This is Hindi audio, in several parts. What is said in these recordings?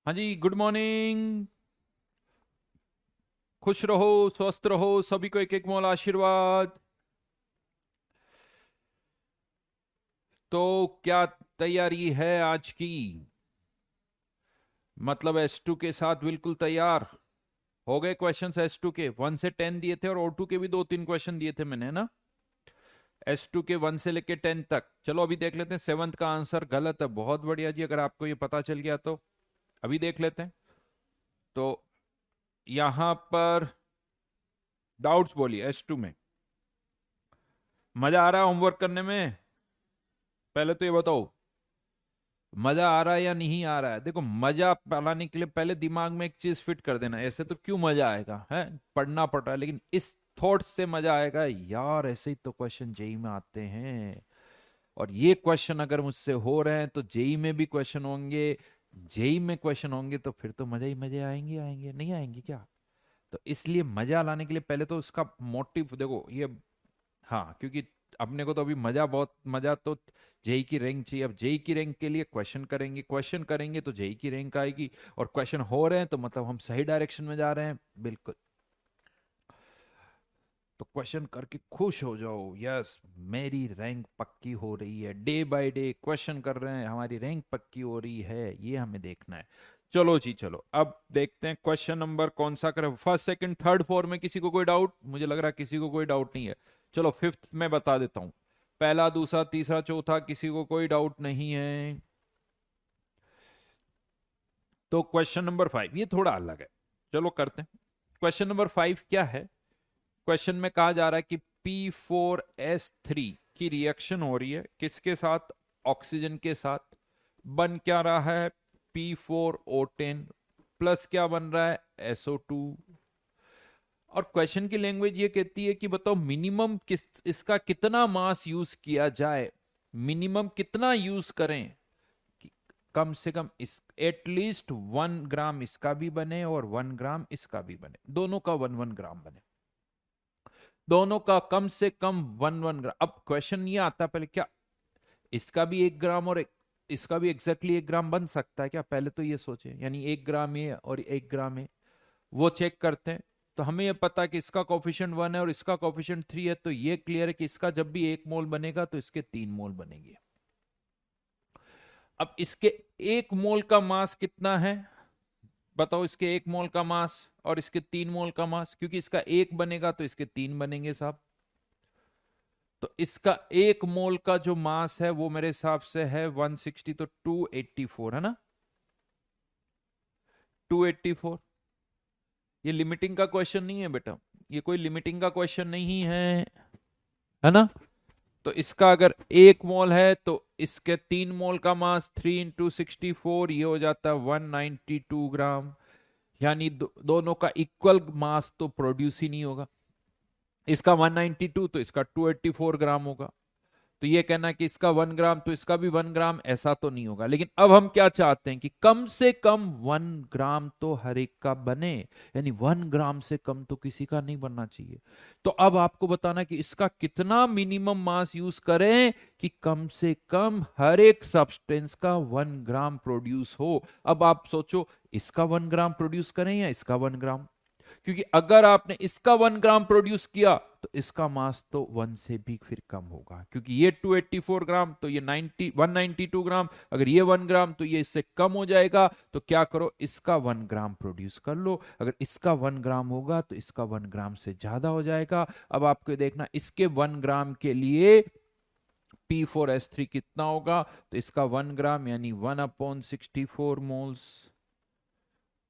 हाँ जी, गुड मॉर्निंग। खुश रहो, स्वस्थ रहो, सभी को एक एक मोल आशीर्वाद। तो क्या तैयारी है आज की? मतलब S2 के साथ बिल्कुल तैयार हो गए? क्वेश्चंस S2 के 1 से 10 दिए थे और O2 के भी 2-3 क्वेश्चन दिए थे मैंने, है ना? S2 के 1 से लेके 10 तक। चलो अभी देख लेते हैं। 7th का आंसर गलत है। बहुत बढ़िया जी, अगर आपको ये पता चल गया तो अभी देख लेते हैं। तो यहां पर डाउट्स बोलिए S2 में। मजा आ रहा है होमवर्क करने में? पहले तो ये बताओ, मजा आ रहा है या नहीं आ रहा है? देखो, मजा पालाने के लिए पहले दिमाग में एक चीज फिट कर देना। ऐसे तो क्यों मजा आएगा, है पढ़ना पड़ रहा है, लेकिन इस थॉट से मजा आएगा यार, ऐसे ही तो क्वेश्चन जेई में आते हैं। और ये क्वेश्चन अगर मुझसे हो रहे हैं तो जेई में भी क्वेश्चन होंगे। जेई में क्वेश्चन होंगे तो फिर तो मजा ही मजे आएंगे, आएंगे नहीं आएंगे क्या? तो इसलिए मजा लाने के लिए पहले तो उसका मोटिव देखो ये। हाँ, क्योंकि अपने को तो अभी मजा, बहुत मजा तो जेई की रैंक चाहिए। अब जेई की रैंक के लिए क्वेश्चन करेंगे, क्वेश्चन करेंगे तो जेई की रैंक आएगी। और क्वेश्चन हो रहे हैं तो मतलब हम सही डायरेक्शन में जा रहे हैं, बिल्कुल। तो क्वेश्चन करके खुश हो जाओ, यस मेरी रैंक पक्की हो रही है। डे बाय डे क्वेश्चन कर रहे हैं, हमारी रैंक पक्की हो रही है, ये हमें देखना है। चलो जी, चलो अब देखते हैं क्वेश्चन नंबर कौन सा करें। फर्स्ट, सेकंड, थर्ड, फोर में किसी को कोई डाउट? मुझे लग रहा है किसी को कोई डाउट नहीं है। चलो फिफ्थ में बता देता हूं। पहला, दूसरा, तीसरा, चौथा, किसी को कोई डाउट नहीं है। तो क्वेश्चन नंबर 5 ये थोड़ा अलग है, चलो करते हैं। क्वेश्चन नंबर 5 क्या है? क्वेश्चन में कहा जा रहा है कि P4S3 की रिएक्शन हो रही है किसके साथ? ऑक्सीजन के साथ। बन क्या रहा है? P4O10 प्लस क्या बन रहा है? SO2। और क्वेश्चन की लैंग्वेज ये कहती है कि बताओ मिनिमम किस इसका कितना मास यूज किया जाए, मिनिमम कितना यूज करें कि कम से कम इस एटलीस्ट 1 ग्राम इसका भी बने और 1 ग्राम इसका भी बने, दोनों का 1-1 ग्राम बने, दोनों का कम से कम 1-1 ग्राम। अब क्वेश्चन ये आता है पहले, क्या इसका भी 1 ग्राम और इसका भी एग्जैक्टली 1 ग्राम बन सकता है क्या? पहले तो ये सोचे, यानी 1 ग्राम ये और 1 ग्राम है, वो चेक करते हैं। तो हमें ये पता है कि इसका कोफिशिएंट 1 है और इसका कोफिशिएंट 3 है, तो ये क्लियर है कि इसका जब भी 1 मोल बनेगा तो इसके 3 मोल बनेंगे। अब इसके 1 मोल का मास कितना है? बताओ, इसके 1 मोल का मास और इसके 3 मोल का मास, क्योंकि इसका 1 बनेगा तो इसके 3 बनेंगे साहब। तो इसका 1 मोल का जो मास है वो मेरे हिसाब से है 160, तो 284 है ना? 284। ये लिमिटिंग का क्वेश्चन नहीं है बेटा, ये कोई लिमिटिंग का क्वेश्चन नहीं है ना? तो इसका अगर 1 मोल है तो इसके 3 मोल का मास 3 × 64, ये हो जाता है 192 ग्राम। यानी दोनों का इक्वल मास तो प्रोड्यूस ही नहीं होगा। इसका 192 तो इसका 284 ग्राम होगा। तो ये कहना कि इसका 1 ग्राम तो इसका भी 1 ग्राम, ऐसा तो नहीं होगा। लेकिन अब हम क्या चाहते हैं कि कम से कम 1 ग्राम तो हर एक का बने, यानी 1 ग्राम से कम तो किसी का नहीं बनना चाहिए। तो अब आपको बताना कि इसका कितना मिनिमम मास यूज करें कि कम से कम हर एक सब्सटेंस का 1 ग्राम प्रोड्यूस हो। अब आप सोचो, इसका 1 ग्राम प्रोड्यूस करें या इसका 1 ग्राम? क्योंकि अगर आपने इसका 1 ग्राम प्रोड्यूस किया तो इसका मास तो 1 से भी फिर कम होगा, क्योंकि ये 284 ग्राम तो ये 192 ग्राम, अगर ये 1 ग्राम तो ये इससे कम हो जाएगा। तो क्या करो, इसका 1 ग्राम प्रोड्यूस कर लो। अगर इसका 1 ग्राम होगा तो इसका 1 ग्राम से ज्यादा हो जाएगा। अब आपको देखना, इसके 1 ग्राम के लिए P4S3 कितना होगा? तो इसका 1 ग्राम यानी 1/64 मोल्स।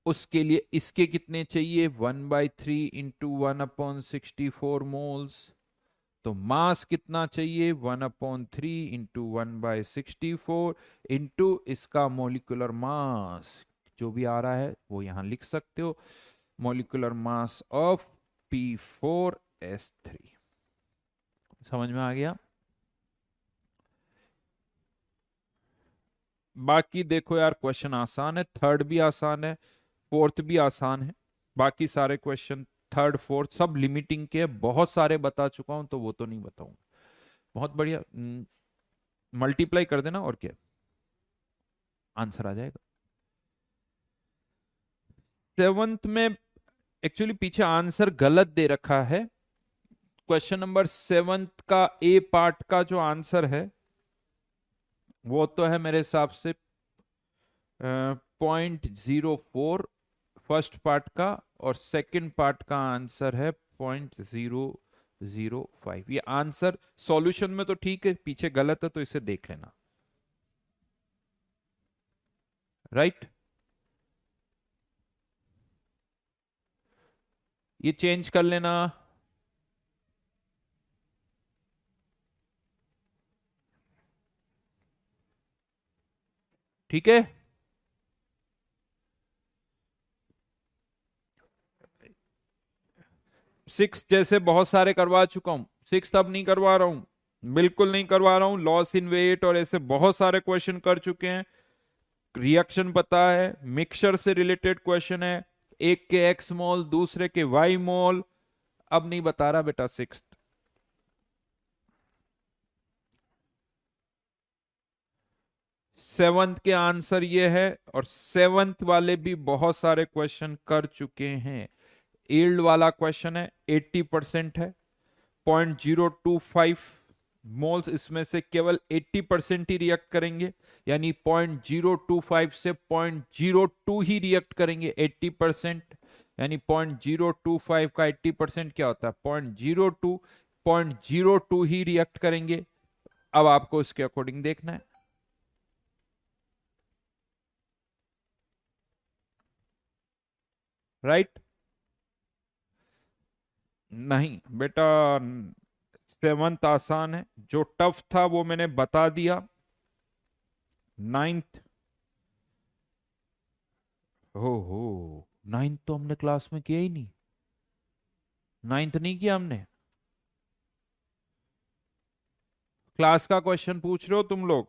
उसके लिए इसके कितने चाहिए? 1/3 × 1/64 मोल्स। तो मास कितना चाहिए? 1/3 × 1/64 इंटू इसका मोलिकुलर मास, जो भी आ रहा है वो यहां लिख सकते हो। Molecular mass of P4S3। समझ में आ गया? बाकी देखो यार, क्वेश्चन आसान है, थर्ड भी आसान है, फोर्थ भी आसान है। बाकी सारे क्वेश्चन थर्ड फोर्थ सब लिमिटिंग के हैं। बहुत सारे बता चुका हूं तो वो तो नहीं बताऊंगा। बहुत बढ़िया। मल्टीप्लाई कर देना और क्या, आंसर आ जाएगा। सेवंथ में एक्चुअली पीछे आंसर गलत दे रखा है। क्वेश्चन नंबर सेवंथ का ए पार्ट का जो आंसर है वो तो है मेरे हिसाब से 0.04 फर्स्ट पार्ट का, और सेकंड पार्ट का आंसर है 0.005। ये आंसर सॉल्यूशन में तो ठीक है, पीछे गलत है तो इसे देख लेना। राइट, ये चेंज कर लेना। ठीक है, सिक्स जैसे बहुत सारे करवा चुका हूं, सिक्स अब नहीं करवा रहा हूं, बिल्कुल नहीं करवा रहा हूं। लॉस इन वेट और ऐसे बहुत सारे क्वेश्चन कर चुके हैं, रिएक्शन पता है, मिक्सचर से रिलेटेड क्वेश्चन है, एक के एक्स मोल दूसरे के वाई मोल, अब नहीं बता रहा बेटा सिक्स। सेवंथ के आंसर ये है, और सेवंथ वाले भी बहुत सारे क्वेश्चन कर चुके हैं। यील्ड वाला क्वेश्चन है, 80% है, 0.025 मोल्स, इसमें से केवल 80% ही रिएक्ट करेंगे, यानी 0.025 से 0.02 ही रिएक्ट करेंगे। 80% यानी 0.025 का 80% क्या होता है, 0.02 ही रिएक्ट करेंगे। अब आपको इसके अकॉर्डिंग देखना है। राइट, नहीं बेटा, सेवंथ आसान है, जो टफ था वो मैंने बता दिया। नाइन्थ, हो नाइन्थ तो हमने क्लास में किया ही नहीं, नाइन्थ नहीं किया हमने। क्लास का क्वेश्चन पूछ रहे हो तुम लोग,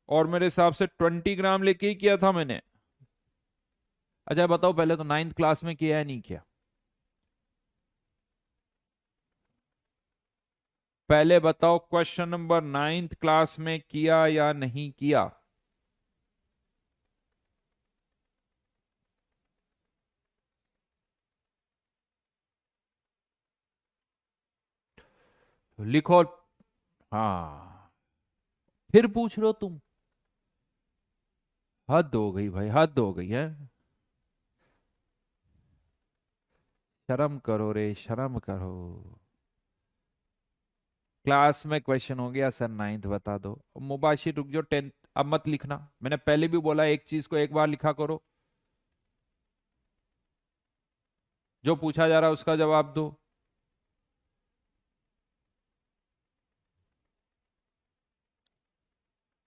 और मेरे हिसाब से 20 ग्राम लेके ही किया था मैंने। अच्छा बताओ पहले तो नाइन्थ क्लास में किया है नहीं किया, पहले बताओ क्वेश्चन नंबर नाइन्थ क्लास में किया या नहीं किया। लिखो। हाँ, फिर पूछ रहे हो तुम, हद हो गई भाई, हद हो गई है। शर्म करो रे, शर्म करो। क्लास में क्वेश्चन हो गया सर नाइन्थ बता दो, मुबाशिर रुक जाओ, 10th अब मत लिखना, मैंने पहले भी बोला एक चीज को एक बार लिखा करो, जो पूछा जा रहा है उसका जवाब दो।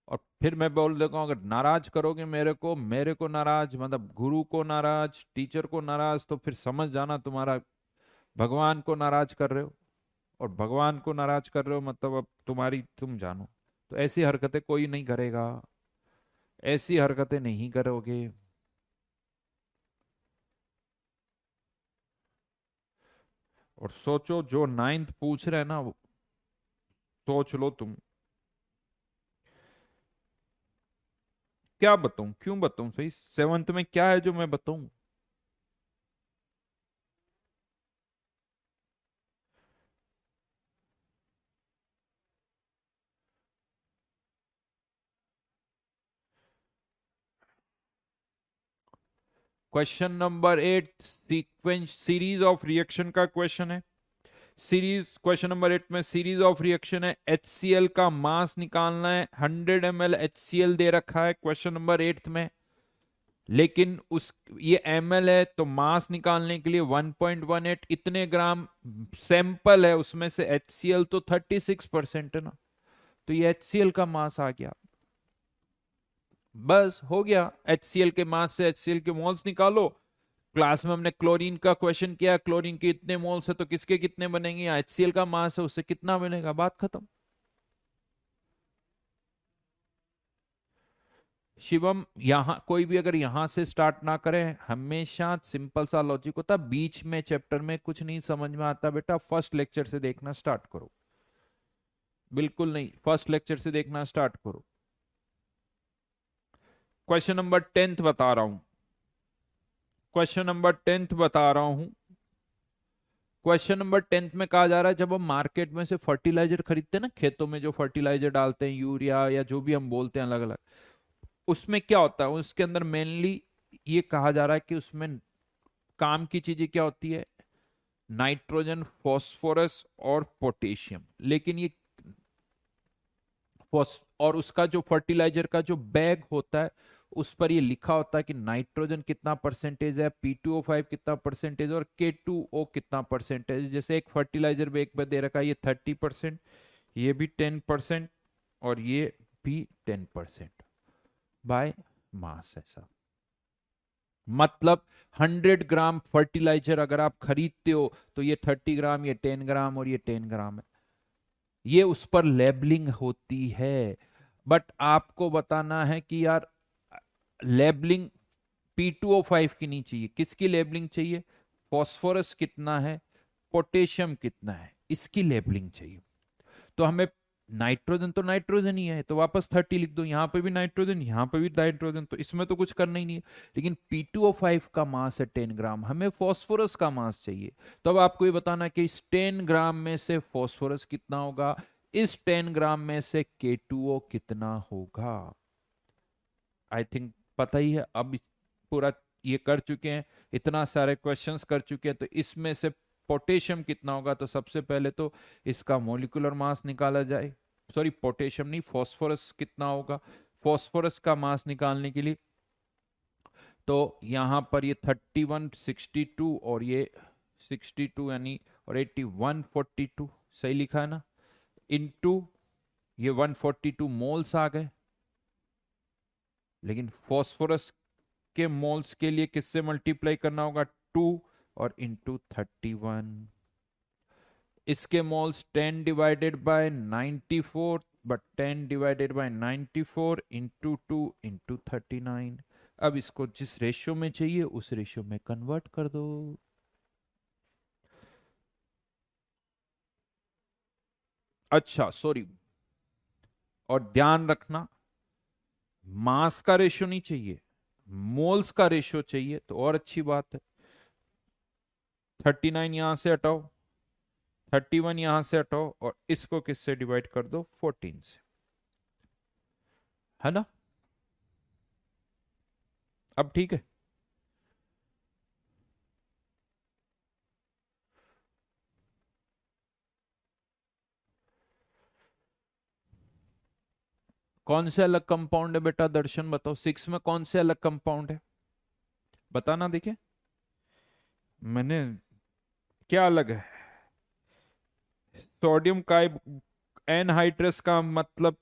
और फिर मैं बोल देता हूँ, अगर नाराज करोगे मेरे को नाराज मतलब गुरु को नाराज, टीचर को नाराज, तो फिर समझ जाना तुम्हारा भगवान को नाराज कर रहे हो, और भगवान को नाराज कर रहे हो मतलब अब तुम्हारी तुम जानो। तो ऐसी हरकतें कोई नहीं करेगा, ऐसी हरकतें नहीं करोगे। और सोचो जो नाइन्थ पूछ रहे हैं ना, सोच लो तुम। क्या बताऊं, क्यों बताऊं, सही सेवंथ में क्या है जो मैं बताऊं। Question number 8 sequence series of reaction का क्वेश्चन है। सीरीज क्वेश्चन नंबर 8 में सीरीज ऑफ रिएक्शन है, HCl का मास निकालना है, 100 ml HCl दे रखा है क्वेश्चन नंबर 8 में, लेकिन उस ये ml है तो मास निकालने के लिए 1.18 इतने ग्राम सैंपल है, उसमें से HCl तो 36% है ना, तो ये HCl का मास आ गया। बस हो गया, HCl के मास से HCl के मोल्स निकालो। क्लास में हमने क्लोरीन का क्वेश्चन किया, क्लोरीन के इतने मोल्स है तो किसके कितने बनेंगे, या HCl का मास है उससे कितना बनेगा, बात खत्म। शिवम, यहां कोई भी अगर यहां से स्टार्ट ना करें, हमेशा सिंपल सा लॉजिक होता, बीच में चैप्टर में कुछ नहीं समझ में आता बेटा, फर्स्ट लेक्चर से देखना स्टार्ट करो। बिल्कुल नहीं, फर्स्ट लेक्चर से देखना स्टार्ट करो। क्वेश्चन नंबर 10th बता रहा हूं, क्वेश्चन नंबर 10 बता रहा हूं। क्वेश्चन नंबर 10 में कहा जा रहा है जब हम मार्केट में से फर्टिलाइजर खरीदते हैं ना, खेतों में जो फर्टिलाइजर डालते हैं, यूरिया या जो भी हम बोलते हैं अलग अलग, उसमें क्या होता है, उसके अंदर मेनली ये कहा जा रहा है कि उसमें काम की चीजें क्या होती है, नाइट्रोजन, फॉस्फोरस और पोटेशियम। लेकिन ये और उसका जो फर्टिलाइजर का जो बैग होता है उस पर ये लिखा होता है कि नाइट्रोजन कितना परसेंटेज है, P2O5 कितना परसेंटेज और K2O कितना परसेंटेज। जैसे एक फर्टिलाइजर बैग पर दे रखा है ये 30%, ये भी 10% और ये भी 10% बाय मास है सब। मतलब 100 ग्राम फर्टिलाइजर अगर आप खरीदते हो तो ये 30 ग्राम, ये 10 ग्राम और ये 10 ग्राम है। ये उस पर लेबलिंग होती है। बट आपको बताना है कि यार लेबलिंग P2O5 की नहीं चाहिए, किसकी लेबलिंग चाहिए, फॉस्फोरस कितना है, पोटेशियम कितना है, इसकी लेबलिंग चाहिए। तो हमें नाइट्रोजन तो नाइट्रोजन ही है तो वापस 30 लिख दो, यहां पे भी नाइट्रोजन, यहां पे भी नाइट्रोजन, तो इसमें तो कुछ करना ही नहीं है। लेकिन P2O5 का मास है 10 ग्राम, हमें फॉस्फोरस का मास चाहिए। तो अब आपको ये बताना है कि इस 10 ग्राम में से फॉस्फोरस कितना होगा, इस 10 ग्राम में से K2O कितना होगा। आई थिंक पता ही है। अब पूरा ये कर चुके हैं, इतना सारे क्वेश्चंस कर चुके हैं, तो इसमें से पोटेशियम कितना होगा। तो सबसे पहले तो इसका मोलिकुलर मास निकाला जाए, सॉरी पोटेशियम नहीं, फॉस्फोरस कितना होगा। फॉस्फोरस का मास निकालने के लिए तो यहां पर ये 31, 62 और ये 62 यानी और 80, 142 सही लिखा है ना, इनटू ये 142 मोल्स आ गए। लेकिन फॉस्फोरस के मोल्स के लिए किससे मल्टीप्लाई करना होगा, 2 और इंटू 31। इसके moles 10 divided by 94, but 10 divided by 94 into 2 into 39। अब इसको जिस रेशियो में चाहिए उस रेशियो में कन्वर्ट कर दो। अच्छा सॉरी, और ध्यान रखना मास का रेशियो नहीं चाहिए, मोल्स का रेशियो चाहिए, तो और अच्छी बात है। 39 यहां से हटाओ, 31 यहां से हटाओ और इसको किससे डिवाइड कर दो, 14 से, है ना। अब ठीक है। कौन से अलग कंपाउंड है बेटा, दर्शन बताओ, 6 में कौन से अलग कंपाउंड है, बताना देखिए। मैंने, क्या अलग है, सोडियम का एनहाइड्रस का मतलब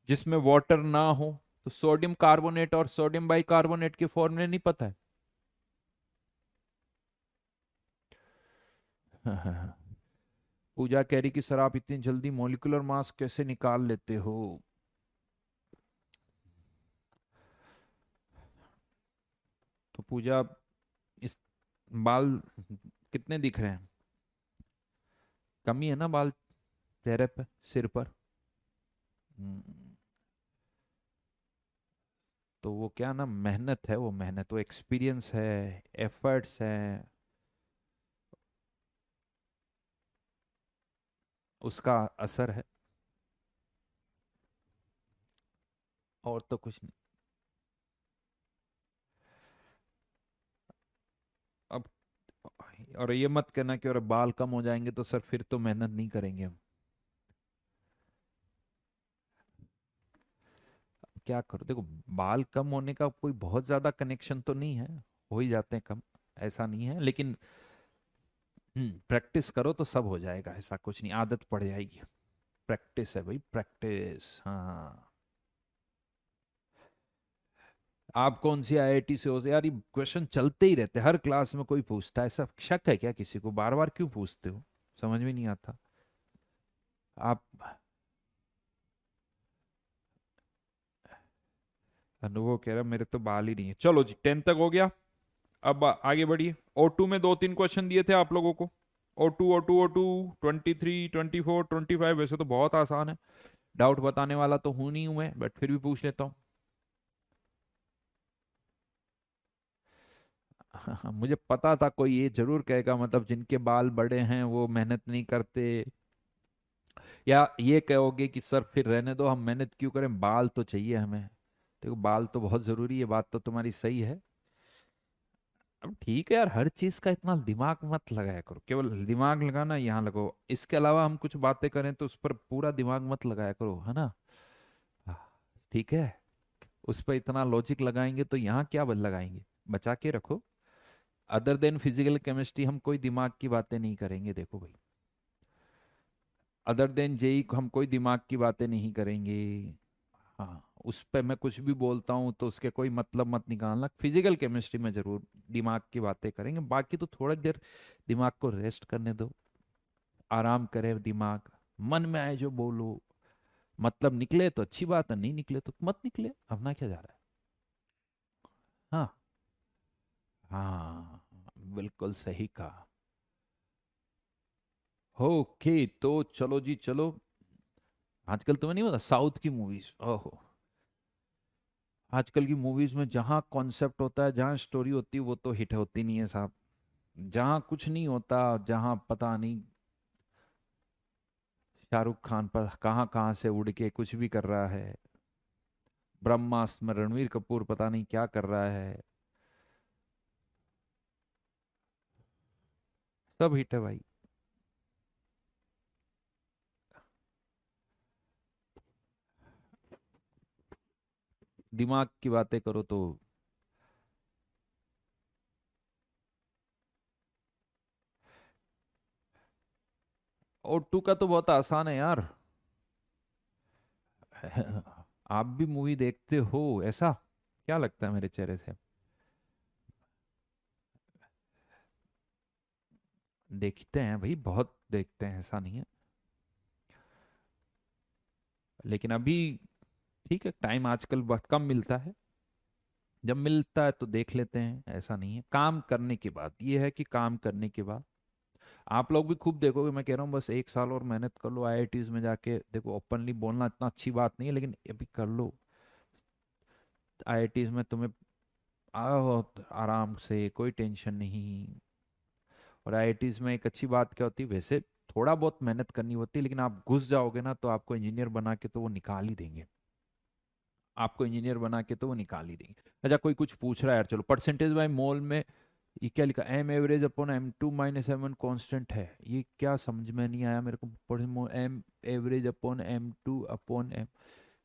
जिसमें वाटर ना हो, तो सोडियम कार्बोनेट और सोडियम बाइकार्बोनेट के फॉर्मूले नहीं पता है। पूजा कह रही कि सर आप इतनी जल्दी मॉलिक्यूलर मास कैसे निकाल लेते हो। तो पूजा, इस बाल कितने दिख रहे हैं, कमी है ना बाल चेहरे पे, सिर पर। हम्म, तो वो क्या ना, मेहनत है, वो मेहनत, वो एक्सपीरियंस है, एफर्ट्स है, उसका असर है, और तो कुछ नहीं। अब और ये मत कहना कि और बाल कम हो जाएंगे तो सर फिर तो मेहनत नहीं करेंगे हम। क्या करो, देखो बाल कम होने का कोई बहुत ज्यादा कनेक्शन तो नहीं है, हो ही जाते हैं कम, ऐसा नहीं है। लेकिन प्रैक्टिस करो तो सब हो जाएगा, ऐसा कुछ नहीं, आदत पड़ जाएगी। प्रैक्टिस है भाई, प्रैक्टिस। हाँ, आप कौन सी आईआईटी से हो यार, ये क्वेश्चन चलते ही रहते हैं, हर क्लास में कोई पूछता है, ऐसा शक है क्या किसी को, बार बार क्यों पूछते हो, समझ में नहीं आता आप। अनुभव कह रहा मेरे तो बाल ही नहीं है। चलो जी 10 तक हो गया, अब आगे बढ़िए। O2 में दो तीन क्वेश्चन दिए थे आप लोगों को, O2 23, 24, 25, वैसे तो बहुत आसान है, डाउट बताने वाला तो हूं नहीं हूं मैं, बट फिर भी पूछ लेता हूँ। मुझे पता था कोई ये जरूर कहेगा, मतलब जिनके बाल बड़े हैं वो मेहनत नहीं करते, या ये कहोगे कि सर फिर रहने दो, हम मेहनत क्यों करें, बाल तो चाहिए हमें। देखो बाल तो बहुत जरूरी है, बात तो तुम्हारी सही है। अब ठीक है यार, हर चीज का इतना दिमाग मत लगाया करो, केवल दिमाग लगाना यहाँ लगो, इसके अलावा हम कुछ बातें करें तो उस पर पूरा दिमाग मत लगाया करो, है ना। हाँ, ठीक है। उस पर इतना लॉजिक लगाएंगे तो यहाँ क्या बल लगाएंगे, बचा के रखो। अदर देन फिजिकल केमिस्ट्री हम कोई दिमाग की बातें नहीं करेंगे, देखो भाई। अदर देन जेई हम कोई दिमाग की बातें नहीं करेंगे। हाँ, उस पे मैं कुछ भी बोलता हूँ तो उसके कोई मतलब मत निकालना, फिजिकल केमिस्ट्री में जरूर दिमाग की बातें करेंगे, बाकी तो थोड़ा देर दिमाग को रेस्ट करने दो, आराम करे दिमाग, मन में आए जो बोलो, मतलब निकले तो अच्छी बात है, नहीं निकले तो मत निकले, अपना क्या जा रहा है। हाँ। हाँ, बिल्कुल सही कहा। ओके, तो चलो जी चलो। आजकल तुम्हें नहीं पता साउथ की मूवीज, ओहो, आजकल की मूवीज में जहाँ कॉन्सेप्ट होता है, जहाँ स्टोरी होती है, वो तो हिट होती नहीं है साहब। जहाँ कुछ नहीं होता, जहाँ पता नहीं शाहरुख खान पर कहाँ कहाँ से उड़ के कुछ भी कर रहा है, ब्रह्मास्त्र में रणवीर कपूर पता नहीं क्या कर रहा है, सब हिट है भाई। दिमाग की बातें करो तो। और टू का तो बहुत आसान है यार। आप भी मूवी देखते हो ऐसा, क्या लगता है मेरे चेहरे से। देखते हैं भाई, बहुत देखते हैं, ऐसा नहीं है, लेकिन अभी ठीक है, टाइम आजकल बहुत कम मिलता है, जब मिलता है तो देख लेते हैं, ऐसा नहीं है। काम करने के बाद ये है कि काम करने के बाद आप लोग भी खूब देखोगे, मैं कह रहा हूँ बस एक साल और मेहनत कर लो, आईआईटीज में जाके देखो, ओपनली बोलना इतना अच्छी बात नहीं है, लेकिन अभी कर लो। आईआईटीज में तुम्हें आओ आराम से, कोई टेंशन नहीं। और आईआईटीज में एक अच्छी बात क्या होती है, वैसे थोड़ा बहुत मेहनत करनी होती है, लेकिन आप घुस जाओगे ना तो आपको इंजीनियर बना के तो वो निकाल ही देंगे, आपको इंजीनियर बना के तो वो निकाल ही देंगे। अच्छा, कोई कुछ पूछ रहा है यार, चलो परसेंटेज बाय मोल में ये क्या लिखा, M average upon M2 minus M1 constant है, ये क्या समझ में नहीं आया मेरे को। M average upon M2 upon M,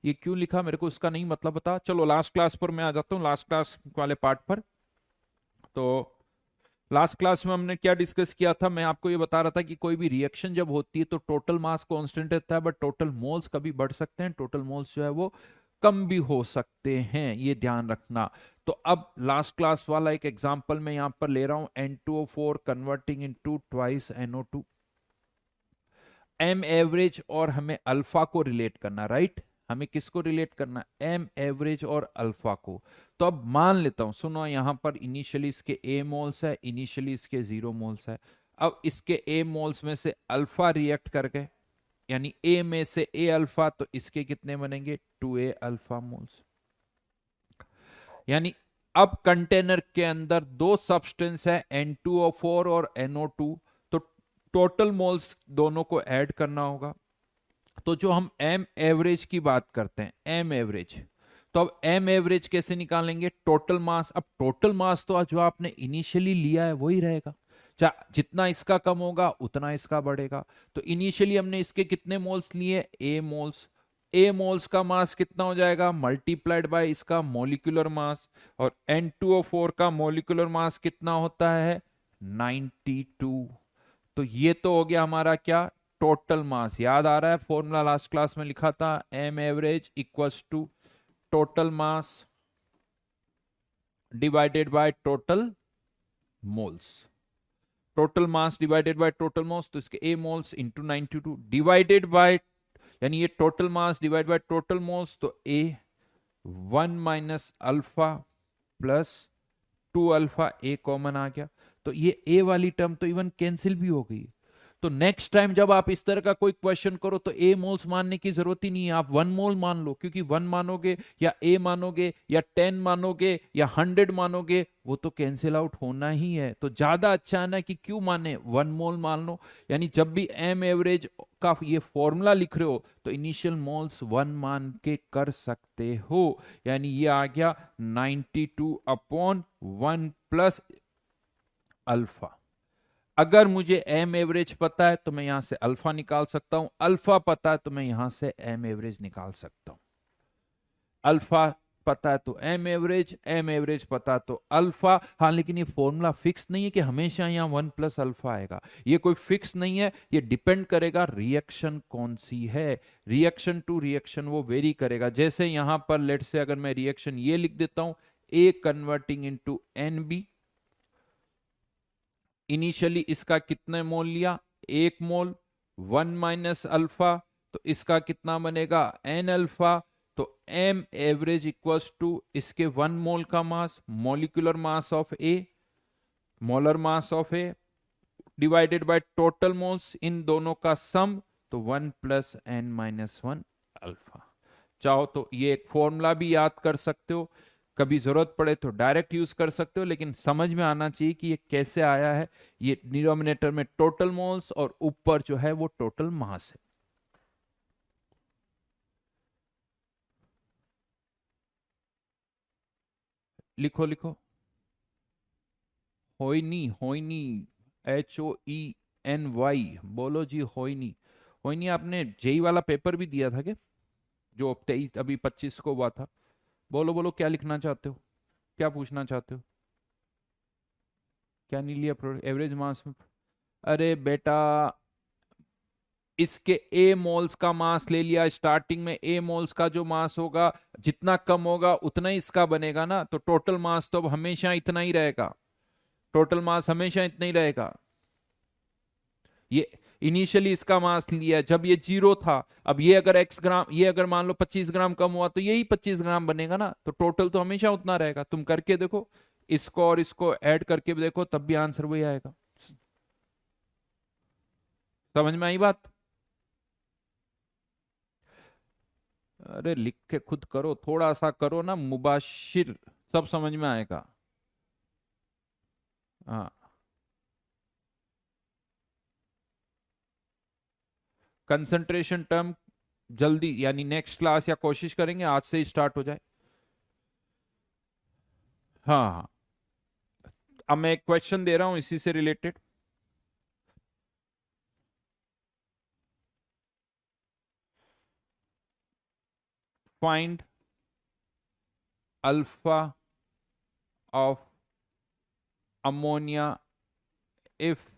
ये क्यों लिखा मेरे को उसका नहीं मतलब बता। चलो लास्ट क्लास पर मैं आ जाता हूँ, लास्ट क्लास वाले पार्ट पर। तो लास्ट क्लास में हमने क्या डिस्कस किया था, मैं आपको ये बता रहा था कि कोई भी रिएक्शन जब होती है तो टोटल मास कांस्टेंट रहता है, बट टोटल मोल्स कभी बढ़ सकते हैं, टोटल मोल्स जो है वो कम भी हो सकते हैं, ये ध्यान रखना। तो अब लास्ट क्लास वाला एक एग्जांपल मैं यहां पर ले रहा हूं, N2O4 converting into twice NO2, M average और हमें अल्फा को रिलेट करना, राइट। हमें किसको रिलेट करना, एम एवरेज और अल्फा को। तो अब मान लेता हूं, सुनो, यहां पर इनिशियली इसके ए मोल्स है, इनिशियली इसके 0 मोल्स है। अब इसके ए मोल्स में से अल्फा रिएक्ट कर गए, यानी ए में से ए अल्फा, तो इसके कितने बनेंगे, 2A अल्फा मोल्स। यानी अब कंटेनर के अंदर दो सब्सटेंस है, N2O4 और NO2, तो टोटल मोल्स दोनों को ऐड करना होगा। तो जो हम एम एवरेज की बात करते हैं, एम एवरेज, तो अब एम एवरेज कैसे निकालेंगे, टोटल मास। अब टोटल मास तो जो आपने इनिशियली लिया है वही रहेगा, जितना इसका कम होगा उतना इसका बढ़ेगा। तो इनिशियली हमने इसके कितने मोल्स लिए, ए मोल्स। ए मोल्स का मास कितना हो जाएगा, मल्टीप्लाइड बाय इसका मोलिकुलर मास। और N2O4 का मोलिकुलर मास कितना होता है, 92। तो ये तो हो गया हमारा क्या, टोटल मास। याद आ रहा है फॉर्मूला लास्ट क्लास में लिखा था, M average equals to total mass divided by total moles. Total mass divided by total moles, तो इसके a moles into 92 divided by, यानी ये total mass divide by total moles, तो a 1 - alpha plus 2 alpha, a common आ गया। तो ये ए वाली टर्म तो इवन कैंसिल भी हो गई। तो नेक्स्ट टाइम जब आप इस तरह का कोई क्वेश्चन करो तो ए मोल्स मानने की जरूरत ही नहीं है, आप 1 मोल मान लो, क्योंकि 1 मानोगे या ए मानोगे या 10 मानोगे या 100 मानोगे, वो तो कैंसिल आउट होना ही है। तो ज्यादा अच्छा है ना कि क्यों माने, 1 मोल मान लो। यानी जब भी एम एवरेज का ये फॉर्मूला लिख रहे हो तो इनिशियल मोल्स 1 मान के कर सकते हो। यानी ये आ गया 92/1 प्लस अल्फा। अगर एम एवरेज पता है तो मैं यहां से अल्फा निकाल सकता हूं, अल्फा पता है तो मैं यहां से एम एवरेज निकाल सकता हूं। अल्फा पता है तो एम एवरेज पता है तो अल्फा। हाँ, लेकिन ये फॉर्मूला फिक्स नहीं है कि हमेशा यहां 1 + अल्फा आएगा, ये कोई फिक्स नहीं है, ये डिपेंड करेगा रिएक्शन कौन सी है। रिएक्शन टू रिएक्शन वो वेरी करेगा। जैसे यहां पर लेट से अगर मैं रिएक्शन ये लिख देता हूं, A converting into N B, initially इसका कितने मोल लिया, 1 मोल, 1 - अल्फा, तो इसका कितना बनेगा n अल्फा। तो एम एवरेज इक्वल्स टू इसके 1 मोल का mass, molecular mass of A, molar mass of A divided by total moles, इन दोनों का सम, तो 1 + n - 1 अल्फा। चाहो तो ये एक फॉर्मूला भी याद कर सकते हो, कभी जरूरत पड़े तो डायरेक्ट यूज कर सकते हो, लेकिन समझ में आना चाहिए कि ये कैसे आया है। ये डिनोमिनेटर में टोटल मोल्स और ऊपर जो है वो टोटल मास है। लिखो लिखो, होइनी, होइनी, HOENY, बोलो जी होइनी। होइनी आपने जेई वाला पेपर भी दिया था क्या, जो 23 अभी 25 को हुआ था? बोलो बोलो, क्या लिखना चाहते हो, क्या पूछना चाहते हो? क्या नहीं लिया एवरेज मास में? अरे बेटा, इसके ए मोल्स का मास ले लिया, स्टार्टिंग में ए मोल्स का जो मास होगा जितना कम होगा उतना ही इसका बनेगा ना, तो टोटल मास तो अब हमेशा इतना ही रहेगा, टोटल मास हमेशा इतना ही रहेगा। ये इनिशियली इसका मास लिया जब ये 0 था, अब ये अगर x ग्राम, ये अगर मान लो 25 ग्राम कम हुआ तो यही 25 ग्राम बनेगा ना, तो टोटल तो हमेशा उतना रहेगा। तुम करके देखो, इसको और इसको ऐड करके भी देखो, तब भी आंसर वही आएगा। समझ में आई बात? अरे लिख के खुद करो, थोड़ा सा करो ना मुबाशिर, सब समझ में आएगा। हाँ, कंसंट्रेशन टर्म जल्दी, यानी नेक्स्ट क्लास या कोशिश करेंगे आज से ही स्टार्ट हो जाए। हाँ हाँ, अब मैं एक क्वेश्चन दे रहा हूं इसी से related. Find alpha of ammonia if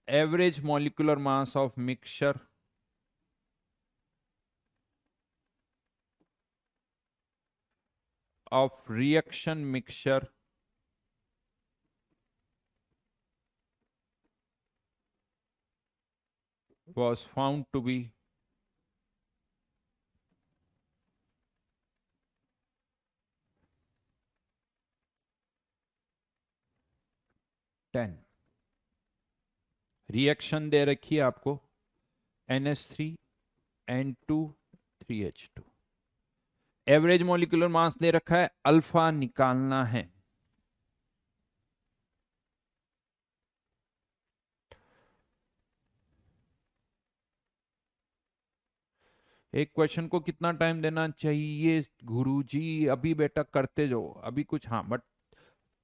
average molecular mass of mixture of reaction mixture was found to be 10। Reaction दे रखी है आपको, NH3 N2 3H2, average molecular mass दे रखा है, अल्फा निकालना है। एक क्वेश्चन को कितना टाइम देना चाहिए गुरुजी? अभी बेटा करते जाओ, अभी कुछ, हाँ बट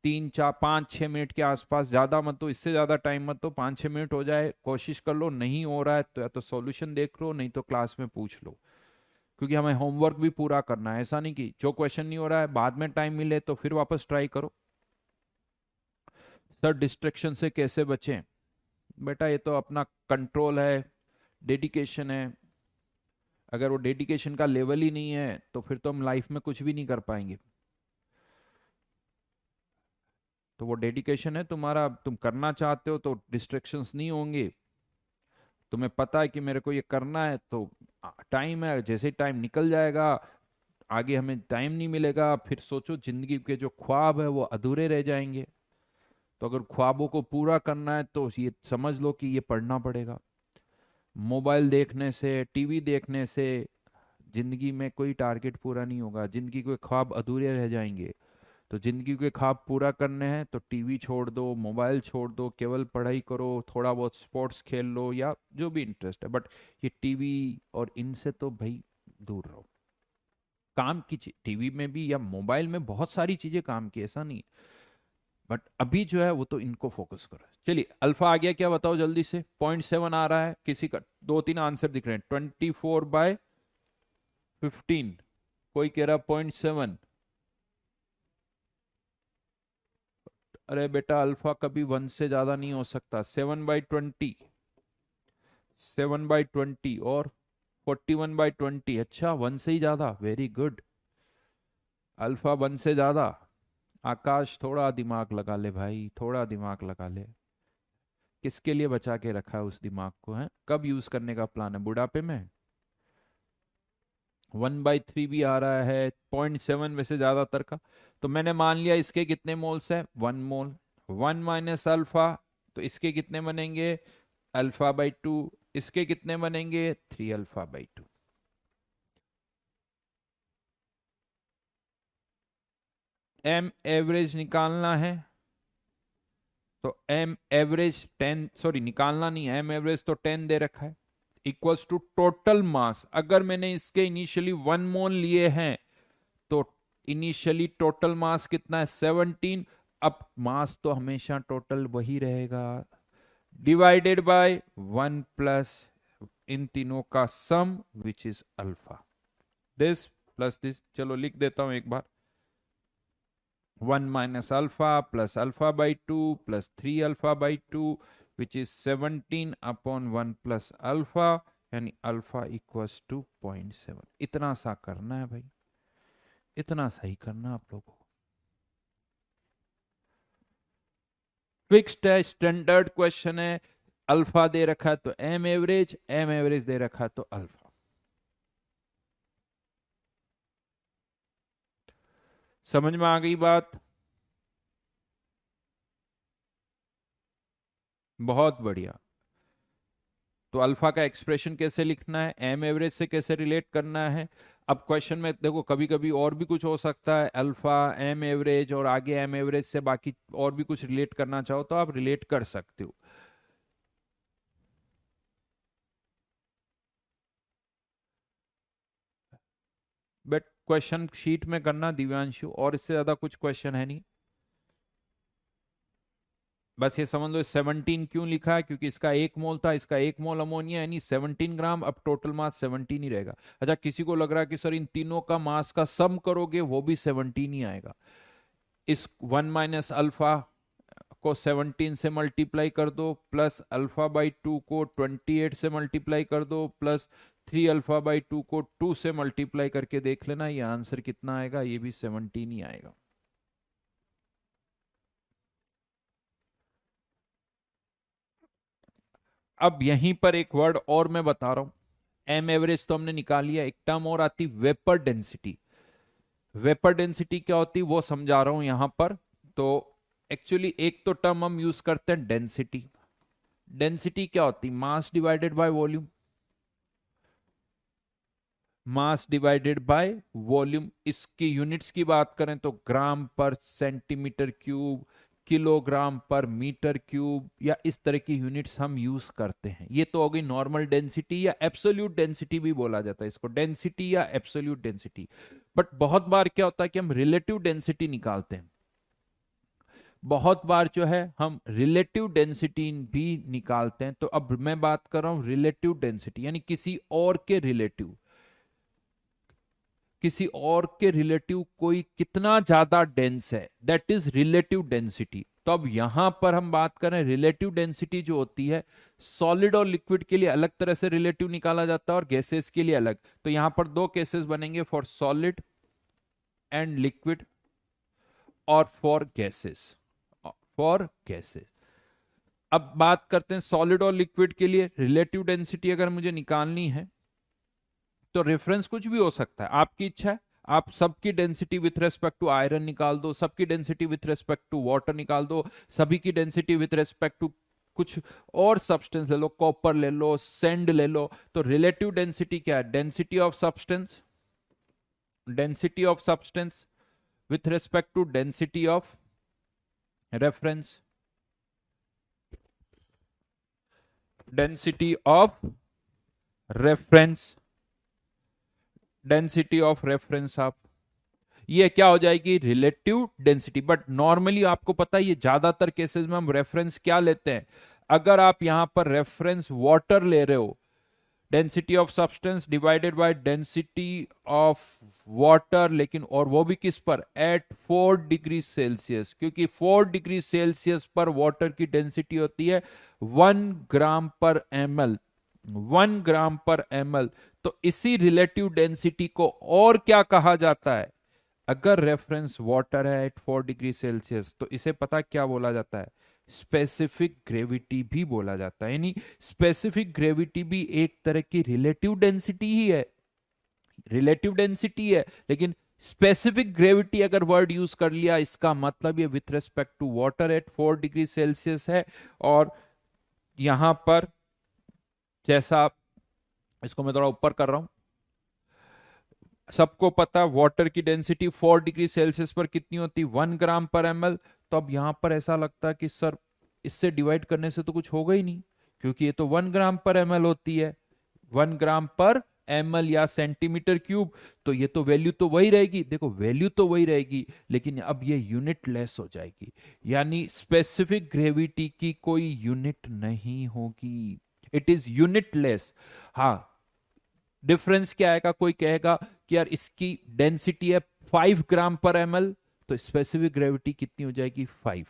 3 4 5 6 मिनट के आसपास, ज्यादा मत, तो इससे ज्यादा टाइम मत, तो 5 6 मिनट हो जाए, कोशिश कर लो। नहीं हो रहा है तो या तो सॉल्यूशन देख लो, नहीं तो क्लास में पूछ लो, क्योंकि हमें होमवर्क भी पूरा करना है। ऐसा नहीं कि जो क्वेश्चन नहीं हो रहा है बाद में टाइम मिले तो फिर वापस ट्राई करो। सर डिस्ट्रैक्शन से कैसे बचें? बेटा ये तो अपना कंट्रोल है, डेडिकेशन है। अगर वो डेडिकेशन का लेवल ही नहीं है तो फिर तो हम लाइफ में कुछ भी नहीं कर पाएंगे। तो वो डेडिकेशन है तुम्हारा, तुम करना चाहते हो तो डिस्ट्रैक्शंस नहीं होंगे। तुम्हें पता है कि मेरे को ये करना है, तो टाइम है, जैसे ही टाइम निकल जाएगा, आगे हमें टाइम नहीं मिलेगा, फिर सोचो जिंदगी के जो ख्वाब है वो अधूरे रह जाएंगे। तो अगर ख्वाबों को पूरा करना है तो ये समझ लो कि ये पढ़ना पड़ेगा। मोबाइल देखने से, टीवी देखने से जिंदगी में कोई टारगेट पूरा नहीं होगा, जिंदगी के ख्वाब अधूरे रह जाएंगे। तो जिंदगी के ख्वाब पूरा करने हैं तो टीवी छोड़ दो, मोबाइल छोड़ दो, केवल पढ़ाई करो, थोड़ा बहुत स्पोर्ट्स खेल लो या जो भी इंटरेस्ट है, बट ये टीवी और इनसे तो भाई दूर रहो। काम की टीवी में भी या मोबाइल में बहुत सारी चीजें काम की, ऐसा नहीं, बट अभी जो है वो तो इनको फोकस करो। चलिए अल्फा आ गया क्या बताओ जल्दी से। 0.7 आ रहा है, किसी का 2-3 आंसर दिख रहे हैं। 24/15, कोई कह रहा 0.7। अरे बेटा अल्फा कभी 1 से ज्यादा नहीं हो सकता। 7/20, 7/20 और 41/20। अच्छा 1 से ही ज्यादा, वेरी गुड। अल्फा 1 से ज्यादा। आकाश थोड़ा दिमाग लगा ले भाई, थोड़ा दिमाग लगा ले। किसके लिए बचा के रखा है उस दिमाग को, है कब यूज करने का प्लान है, बुढ़ापे में। 1/3 भी आ रहा है, 0.7 वैसे ज्यादातर का। तो मैंने मान लिया इसके कितने मोल्स है, 1 मोल। 1 - अल्फा, तो इसके कितने बनेंगे, अल्फा/2। इसके कितने बनेंगे, 3 अल्फा/2। एम एवरेज निकालना है तो एम एवरेज 10, सॉरी निकालना नहीं, एम एवरेज तो 10 दे रखा है, इक्वल्स टू टोटल मास। अगर मैंने इसके इनिशियली 1 मोल लिए हैं तो इनिशियली टोटल मास कितना है, 17। अब मास तो हमेशा टोटल वही रहेगा, डिवाइडेड बाय 1 प्लस इन तीनों का sum which is alpha, this plus this. चलो लिख देता हूं एक बार। 1 - alpha plus alpha plus 3 alpha which is 17/1 plus alpha, यानी अल्फा इक्वल्स टू 0.7। इतना सा करना है भाई, इतना सही करना आप लोगों को। फिक्स्ड है, स्टैंडर्ड क्वेश्चन है। अल्फा दे रखा है तो एम एवरेज, एम एवरेज दे रखा है तो अल्फा। समझ में आ गई बात, बहुत बढ़िया। तो अल्फा का एक्सप्रेशन कैसे लिखना है, एम एवरेज से कैसे रिलेट करना है। अब क्वेश्चन में देखो कभी कभी और भी कुछ हो सकता है, अल्फा एम एवरेज और आगे एम एवरेज से बाकी और भी कुछ रिलेट करना चाहो तो आप रिलेट कर सकते हो। बट क्वेश्चन शीट में करना दिव्यांशु, और इससे ज्यादा कुछ क्वेश्चन है नहीं। बस ये समझ लो 17 क्यों लिखा है, क्योंकि इसका 1 मोल था, इसका 1 मोल अमोनिया यानी 17 ग्राम। अब टोटल मास 17 ही रहेगा। अच्छा किसी को लग रहा है कि सर इन तीनों का मास का सम करोगे वो भी 17 ही आएगा। इस 1 - अल्फा को 17 से मल्टीप्लाई कर दो, प्लस अल्फा/2 को 28 से मल्टीप्लाई कर दो, प्लस 3 अल्फा/2 को 2 से मल्टीप्लाई करके देख लेना ये आंसर कितना आएगा, ये भी 17 ही आएगा। अब यहीं पर एक वर्ड और मैं बता रहा हूं। एम एवरेज तो हमने निकाल लिया, एक टर्म और आती वेपर डेंसिटी। वेपर डेंसिटी क्या होती वो समझा रहा हूं यहां पर। तो एक्चुअली एक तो टर्म हम यूज करते हैं डेंसिटी। डेंसिटी क्या होती, मास divided by volume. Mass divided by volume. इसकी यूनिट्स की बात करें तो ग्राम पर सेंटीमीटर क्यूब, किलोग्राम पर मीटर क्यूब, या इस तरह की यूनिट्स हम यूज करते हैं। ये तो हो गई नॉर्मल डेंसिटी या एब्सोल्यूट डेंसिटी भी बोला जाता है इसको, डेंसिटी या एब्सोल्यूट डेंसिटी। बट बहुत बार क्या होता है कि हम रिलेटिव डेंसिटी निकालते हैं। बहुत बार जो है हम रिलेटिव डेंसिटी भी निकालते हैं। तो अब मैं बात कर रहा हूं रिलेटिव डेंसिटी, यानी किसी और के रिलेटिव, किसी और के रिलेटिव कोई कितना ज्यादा डेंस है, दैट इज रिलेटिव डेंसिटी। तो अब यहां पर हम बात करें रिलेटिव डेंसिटी जो होती है, सॉलिड और लिक्विड के लिए अलग तरह से रिलेटिव निकाला जाता है और गैसेस के लिए अलग। तो यहां पर दो केसेस बनेंगे, फॉर सॉलिड एंड लिक्विड और फॉर गैसेस, फॉर गैसेस। अब बात करते हैं सॉलिड और लिक्विड के लिए रिलेटिव डेंसिटी अगर मुझे निकालनी है तो रेफरेंस कुछ भी हो सकता है, आपकी इच्छा है। आप सबकी density with respect to iron निकाल दो, सबकी density with respect to water निकाल दो, सभी की डेंसिटी विथ रेस्पेक्ट टू कुछ और सब्सटेंस ले लो, कॉपर ले लो, सैंड ले लो, तो रिलेटिव डेंसिटी क्या है? Density of substance, density of substance with respect to density of reference, density of reference, density of reference. आप ये क्या हो जाएगी? Relative density. बट नॉर्मली आपको पता है ये ज्यादातर केसेस में हम रेफरेंस क्या लेते हैं? अगर आप यहां पर रेफरेंस वाटर ले रहे हो, density of substance divided by density of water, लेकिन और वो भी किस पर? एट 4 डिग्री सेल्सियस, क्योंकि 4 डिग्री सेल्सियस पर वाटर की डेंसिटी होती है 1 ग्राम पर ml, 1 ग्राम पर ml। तो इसी रिलेटिव डेंसिटी को और क्या कहा जाता है? अगर रेफरेंस वाटर है एट 4 डिग्री सेल्सियस, तो इसे पता क्या बोला जाता है? स्पेसिफिक ग्रेविटी भी बोला जाता है। यानी स्पेसिफिक ग्रेविटी भी एक तरह की रिलेटिव डेंसिटी ही है, रिलेटिव डेंसिटी है, लेकिन स्पेसिफिक ग्रेविटी अगर वर्ड यूज कर लिया, इसका मतलब ये with respect to water at 4 degree Celsius है। और यहां पर जैसा आप, इसको मैं थोड़ा ऊपर कर रहा हूं, सबको पता वाटर की डेंसिटी 4 डिग्री सेल्सियस पर कितनी होती? 1 ग्राम पर ml। तो अब यहां पर ऐसा लगता है कि सर इससे डिवाइड करने से तो कुछ होगा ही नहीं, क्योंकि ये तो 1 ग्राम पर ml होती है, 1 ग्राम पर ml या सेंटीमीटर क्यूब। तो ये तो वैल्यू तो वही रहेगी, देखो वैल्यू तो वही रहेगी, लेकिन अब ये यूनिट लेस हो जाएगी, यानी स्पेसिफिक ग्रेविटी की कोई यूनिट नहीं होगी, इट इज यूनिट लेस। हाँ, डिफरेंस क्या आएगा? कोई कहेगा कि यार इसकी डेंसिटी है 5 ग्राम पर ml, तो स्पेसिफिक ग्रेविटी कितनी हो जाएगी? 5।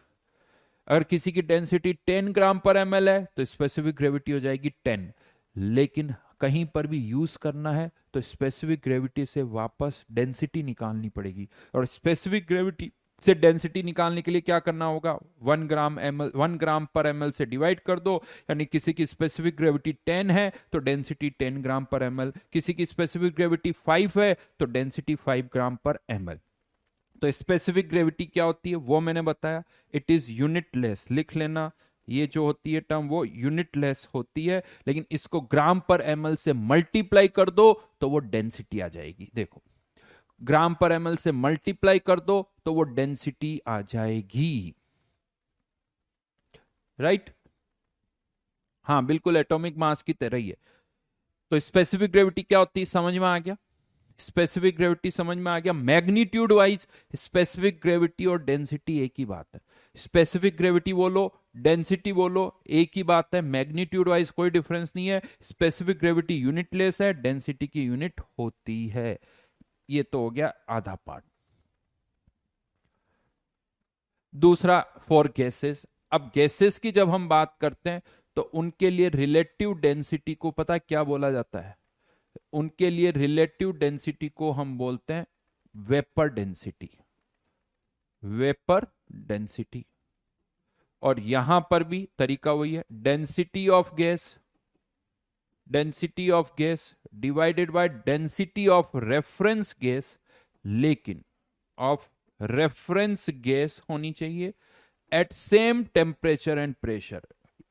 अगर किसी की डेंसिटी 10 ग्राम पर ml है, तो स्पेसिफिक ग्रेविटी हो जाएगी 10। लेकिन कहीं पर भी यूज करना है तो स्पेसिफिक ग्रेविटी से वापस डेंसिटी निकालनी पड़ेगी, और स्पेसिफिक ग्रेविटी से डेंसिटी निकालने के लिए क्या करना होगा? 1 ग्राम पर ml से डिवाइड कर दो, यानी किसी की स्पेसिफिक ग्रेविटी 10 है तो डेंसिटी 10 ग्राम पर ml, किसी की स्पेसिफिक ग्रेविटी 5 है तो डेंसिटी 5 ग्राम पर ml। तो स्पेसिफिक ग्रेविटी क्या होती है वो मैंने बताया, इट इज यूनिटलेस। लिख लेना, ये जो होती है टर्म वो यूनिटलेस होती है, लेकिन इसको ग्राम पर ml से मल्टीप्लाई कर दो तो वो डेंसिटी आ जाएगी। देखो, ग्राम पर ml से मल्टीप्लाई कर दो तो वो डेंसिटी आ जाएगी, राइट? हाँ बिल्कुल, एटॉमिक मास की तरह ही है। तो स्पेसिफिक ग्रेविटी क्या होती है समझ में आ गया? स्पेसिफिक ग्रेविटी समझ में आ गया। मैग्नीट्यूड वाइज स्पेसिफिक ग्रेविटी और डेंसिटी एक ही बात है। स्पेसिफिक ग्रेविटी बोलो, डेंसिटी बोलो, एक ही बात है। मैग्नीट्यूड वाइज कोई डिफरेंस नहीं है। स्पेसिफिक ग्रेविटी यूनिटलेस है, डेंसिटी की यूनिट होती है। ये तो हो गया आधा पार्ट। दूसरा, फॉर गैसेस। अब गैसेस की जब हम बात करते हैं तो उनके लिए रिलेटिव डेंसिटी को पता है क्या बोला जाता है? उनके लिए रिलेटिव डेंसिटी को हम बोलते हैं वेपर डेंसिटी, वेपर डेंसिटी। और यहां पर भी तरीका वही है, density of gas, density of gas divided by density of reference gas, लेकिन ऑफ रेफरेंस गैस होनी चाहिए at same temperature and pressure,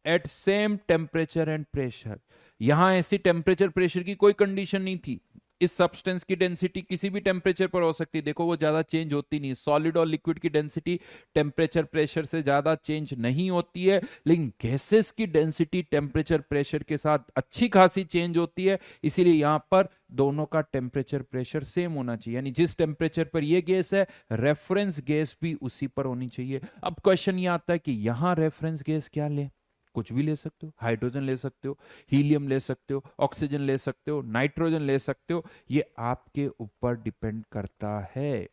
at same temperature and pressure. यहां ऐसी टेम्परेचर प्रेशर की कोई कंडीशन नहीं थी। इस सब्सटेंस की डेंसिटी किसी भी टेम्परेचर पर हो सकती है, देखो वो ज्यादा चेंज होती नहीं। सॉलिड और लिक्विड की डेंसिटी टेम्परेचर प्रेशर से ज्यादा चेंज नहीं होती है, लेकिन गैसेस की डेंसिटी टेम्परेचर प्रेशर के साथ अच्छी खासी चेंज होती है। इसीलिए यहां पर दोनों का टेम्परेचर प्रेशर सेम होना चाहिए, यानी जिस टेम्परेचर पर ये गैस है रेफरेंस गैस भी उसी पर होनी चाहिए। अब क्वेश्चन ये आता है कि यहां रेफरेंस गैस क्या ले? कुछ भी ले सकते हो, हाइड्रोजन ले सकते हो, हीलियम ले सकते हो, ऑक्सीजन ले सकते हो, नाइट्रोजन ले सकते हो, ये आपके ऊपर डिपेंड करता है।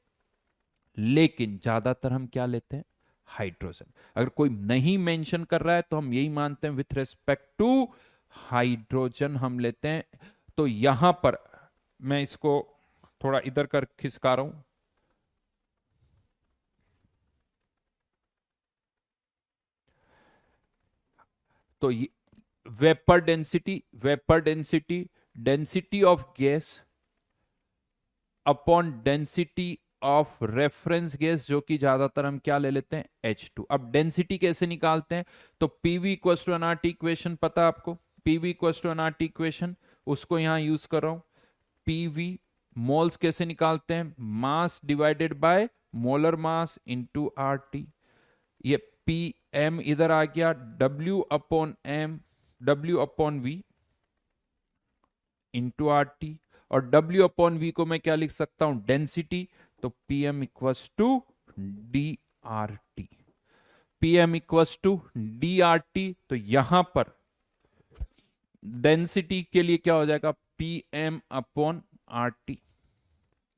लेकिन ज्यादातर हम क्या लेते हैं? हाइड्रोजन। अगर कोई नहीं मेंशन कर रहा है तो हम यही मानते हैं विथ रेस्पेक्ट टू हाइड्रोजन हम लेते हैं। तो यहां पर मैं इसको थोड़ा इधर कर खिसका रहा हूं, तो vapour density, vapour density, density of gas, upon density of reference gas, जो कि ज्यादातर हम क्या ले लेते हैं, H2। अब डेंसिटी कैसे निकालते हैं, तो PV equal to NRT equation पता है आपको, PV equal to NRT equation, उसको यहां यूज कर रहा हूं। पीवी मोल्स कैसे निकालते हैं, mass divided by molar mass into RT. ये पी एम इधर आ गया, W upon M, W upon V into R T, और W अपॉन V को मैं क्या लिख सकता हूं, डेंसिटी। तो PM equals to D R T, PM equals to D R T. तो यहां पर डेंसिटी के लिए क्या हो जाएगा, PM अपॉन आर टी,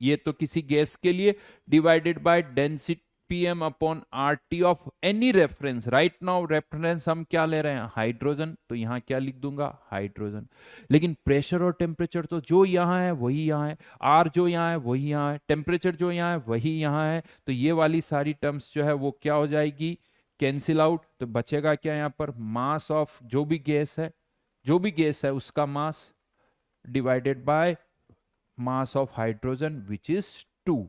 ये तो किसी गैस के लिए, divided by density PM upon R T of any reference. Right now reference हम क्या ले रहे हैं, हाइड्रोजन, तो यहां क्या लिख दूंगा, हाइड्रोजन। लेकिन प्रेशर और टेम्परेचर तो जो यहां है वही यहां है, आर जो यहां है वही यहां है, टेम्परेचर जो यहां है वही यहां है। तो ये वाली सारी टर्म्स जो है वो क्या हो जाएगी, कैंसिल आउट। तो बचेगा क्या यहां पर, मास ऑफ जो भी गैस है, जो भी गैस है उसका मास divided by mass of hydrogen which is 2।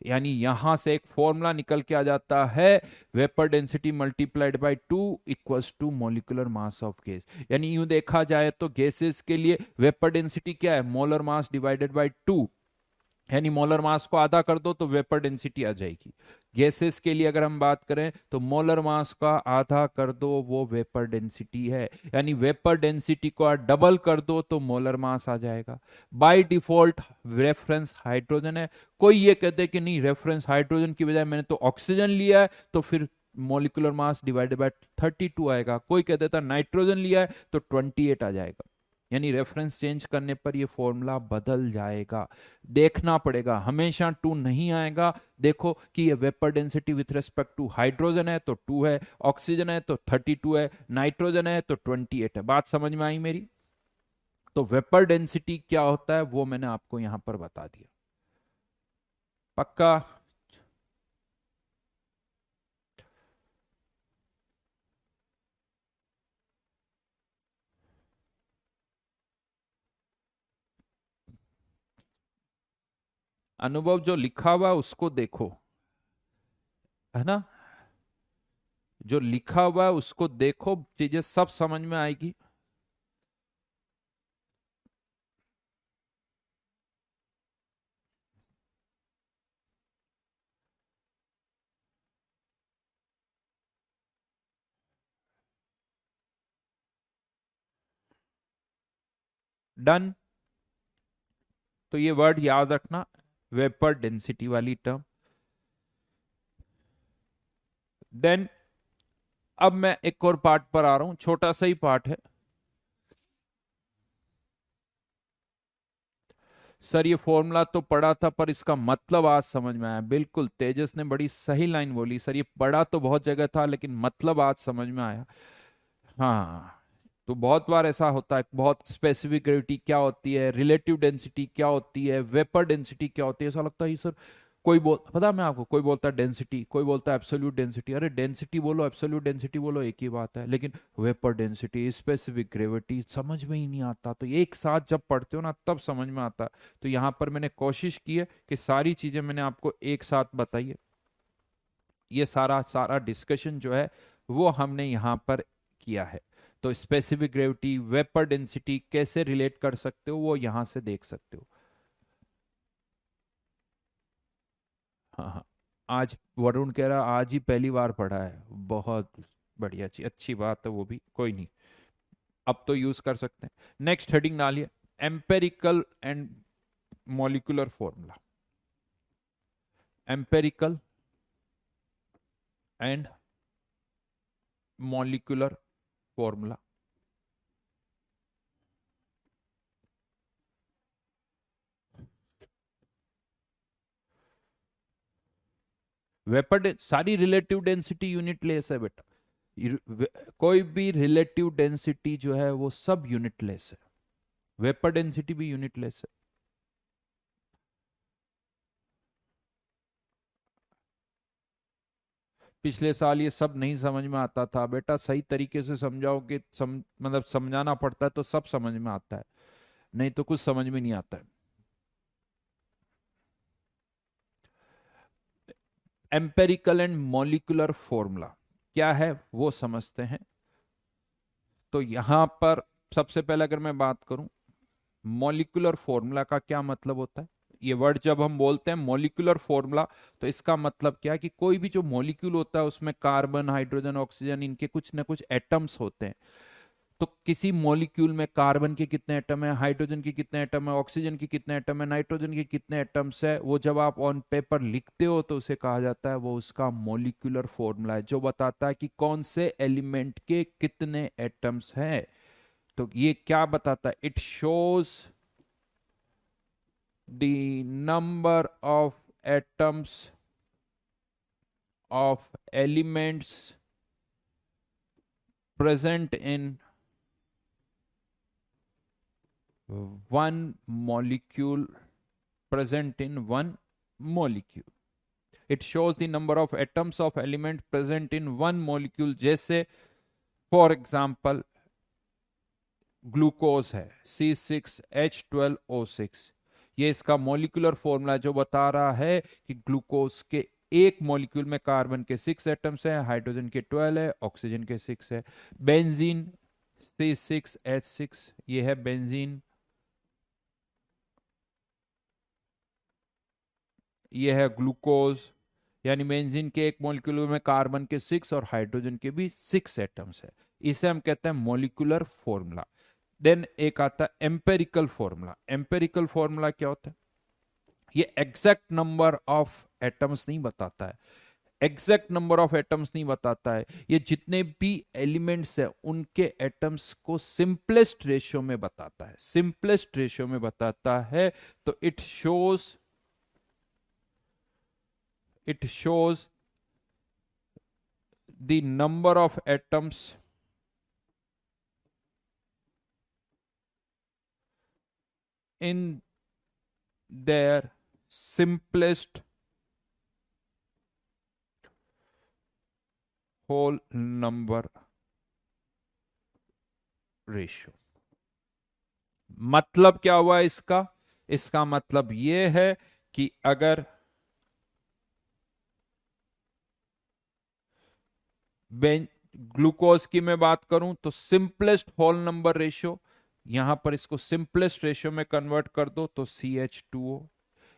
यानी यहां से एक फॉर्मूला निकल के आ जाता है, vapour density multiplied by 2 equals to molecular mass of gas. यानी यूं देखा जाए तो गैसेस के लिए वेपर डेंसिटी क्या है, मोलर मास डिवाइडेड बाय 2, यानी मोलर मास को आधा कर दो तो वेपर डेंसिटी आ जाएगी। गैसेस के लिए अगर हम बात करें तो मोलर मास का आधा कर दो वो वेपर डेंसिटी है, यानी वेपर डेंसिटी को डबल कर दो तो मोलर मास आ जाएगा। बाय डिफॉल्ट रेफरेंस हाइड्रोजन है। कोई ये कहते कि नहीं, रेफरेंस हाइड्रोजन की बजाय मैंने तो ऑक्सीजन लिया है, तो फिर मोलिकुलर मास डिवाइडेड बाय 32 आएगा। कोई कह देता नाइट्रोजन लिया है तो 28 आ जाएगा। यानी रेफरेंस चेंज करने पर ये फॉर्मूला बदल जाएगा, देखना पड़ेगा, हमेशा 2 नहीं आएगा। देखो कि ये vapour density with respect to hydrogen है तो 2 है, ऑक्सीजन है तो 32 है, नाइट्रोजन है तो 28 है। बात समझ में आई मेरी। तो वेपर डेंसिटी क्या होता है वो मैंने आपको यहां पर बता दिया, पक्का। अनुभव जो लिखा हुआ है उसको देखो, है ना, जो लिखा हुआ है उसको देखो, चीजें सब समझ में आएगी। डन। तो ये वर्ड याद रखना, वेपर डेंसिटी वाली टर्म। देन अब मैं एक और पार्ट पर आ रहा हूं, छोटा सा ही पार्ट है। सर ये फॉर्मूला तो पढ़ा था पर इसका मतलब आज समझ में आया। बिल्कुल, तेजस ने बड़ी सही लाइन बोली, सर ये पढ़ा तो बहुत जगह था लेकिन मतलब आज समझ में आया। हाँ, तो बहुत बार ऐसा होता है, बहुत स्पेसिफिक ग्रेविटी क्या होती है, रिलेटिव डेंसिटी क्या होती है, वेपर डेंसिटी क्या होती है, ऐसा लगता है ये सर कोई बोल, पता है मैं आपको, कोई बोलता है डेंसिटी, कोई बोलता है एब्सोल्यूट डेंसिटी। अरे डेंसिटी बोलो एब्सोल्यूट डेंसिटी बोलो एक ही बात है, लेकिन वेपर डेंसिटी, स्पेसिफिक ग्रेविटी समझ में ही नहीं आता। तो एक साथ जब पढ़ते हो ना तब समझ में आता है। तो यहाँ पर मैंने कोशिश की है कि सारी चीजें मैंने आपको एक साथ बताई है। ये सारा सारा डिस्कशन जो है वो हमने यहाँ पर किया है। तो स्पेसिफिक ग्रेविटी, वेपर डेंसिटी कैसे रिलेट कर सकते हो वो यहां से देख सकते हो। हाँ हाँ, आज वरुण कह रहा आज ही पहली बार पढ़ा है, बहुत बढ़िया, अच्छी अच्छी बात है, वो भी कोई नहीं, अब तो यूज कर सकते हैं। नेक्स्ट हेडिंग डालिए, empirical and molecular formula. Empirical and molecular formula. Vapour सारी रिलेटिव डेंसिटी यूनिट लेस है बेटा, कोई भी रिलेटिव डेंसिटी जो है वो सब यूनिट लेस है, वेपर डेंसिटी भी यूनिट लेस है। पिछले साल ये सब नहीं समझ में आता था बेटा, सही तरीके से समझाओ कि मतलब समझाना पड़ता है तो सब समझ में आता है, नहीं तो कुछ समझ में नहीं आता है। एम्पेरिकल एंड मॉलिक्यूलर फॉर्मूला क्या है वो समझते हैं। तो यहां पर सबसे पहले अगर मैं बात करूं मॉलिक्यूलर फॉर्मूला का क्या मतलब होता है, ये वर्ड जब हम बोलते हैं मॉलिक्यूलर फॉर्मूला तो इसका मतलब क्या है कि कोई भी जो मॉलिक्यूल होता है उसमें कार्बन हाइड्रोजन ऑक्सीजन इनके कुछ ना कुछ एटम्स होते हैं। तो किसी मॉलिक्यूल में कार्बन के कितने एटम है, हाइड्रोजन के कितने एटम है, ऑक्सीजन के कितने एटम है, नाइट्रोजन के कितने एटम्स है, वो जब आप ऑन पेपर लिखते हो तो उसे कहा जाता है, वो उसका मॉलिक्यूलर फॉर्मूला है जो बताता है कि कौन से एलिमेंट के कितने एटम्स हैं। तो ये क्या बताता है, it shows the number of atoms of elements present in one molecule, present in one molecule. It shows the number of atoms of element present in one molecule. जैसे फॉर एग्जाम्पल ग्लूकोज है C6H12O6, ये इसका मॉलिक्यूलर फॉर्मूला जो बता रहा है कि ग्लूकोज के एक मॉलिक्यूल में कार्बन के 6 एटम्स है, हाइड्रोजन के 12 है, ऑक्सीजन के 6 है। बेंजीन C6H6, ये है बेंजीन, ये है ग्लूकोज, यानी बेंजीन के एक मॉलिक्यूल में कार्बन के 6 और हाइड्रोजन के भी 6 एटम्स है। इसे हम कहते हैं मॉलिक्यूलर फॉर्मूला। देन एक आता है एम्पेरिकल फॉर्मूला। एम्पेरिकल फॉर्मूला क्या होता है, ये एग्जैक्ट नंबर ऑफ एटम्स नहीं बताता है, एग्जैक्ट नंबर ऑफ एटम्स नहीं बताता है, ये जितने भी एलिमेंट्स है उनके एटम्स को सिंपलेस्ट रेशियो में बताता है, सिंपलेस्ट रेशियो में बताता है। तो it shows the number of atoms in their simplest whole number ratio। मतलब क्या हुआ इसका, इसका मतलब यह है कि अगर ग्लूकोज की मैं बात करूं तो सिंपलेस्ट होल नंबर रेशियो, यहां पर इसको सिंपलेस्ट रेशियो में कन्वर्ट कर दो तो CH2O,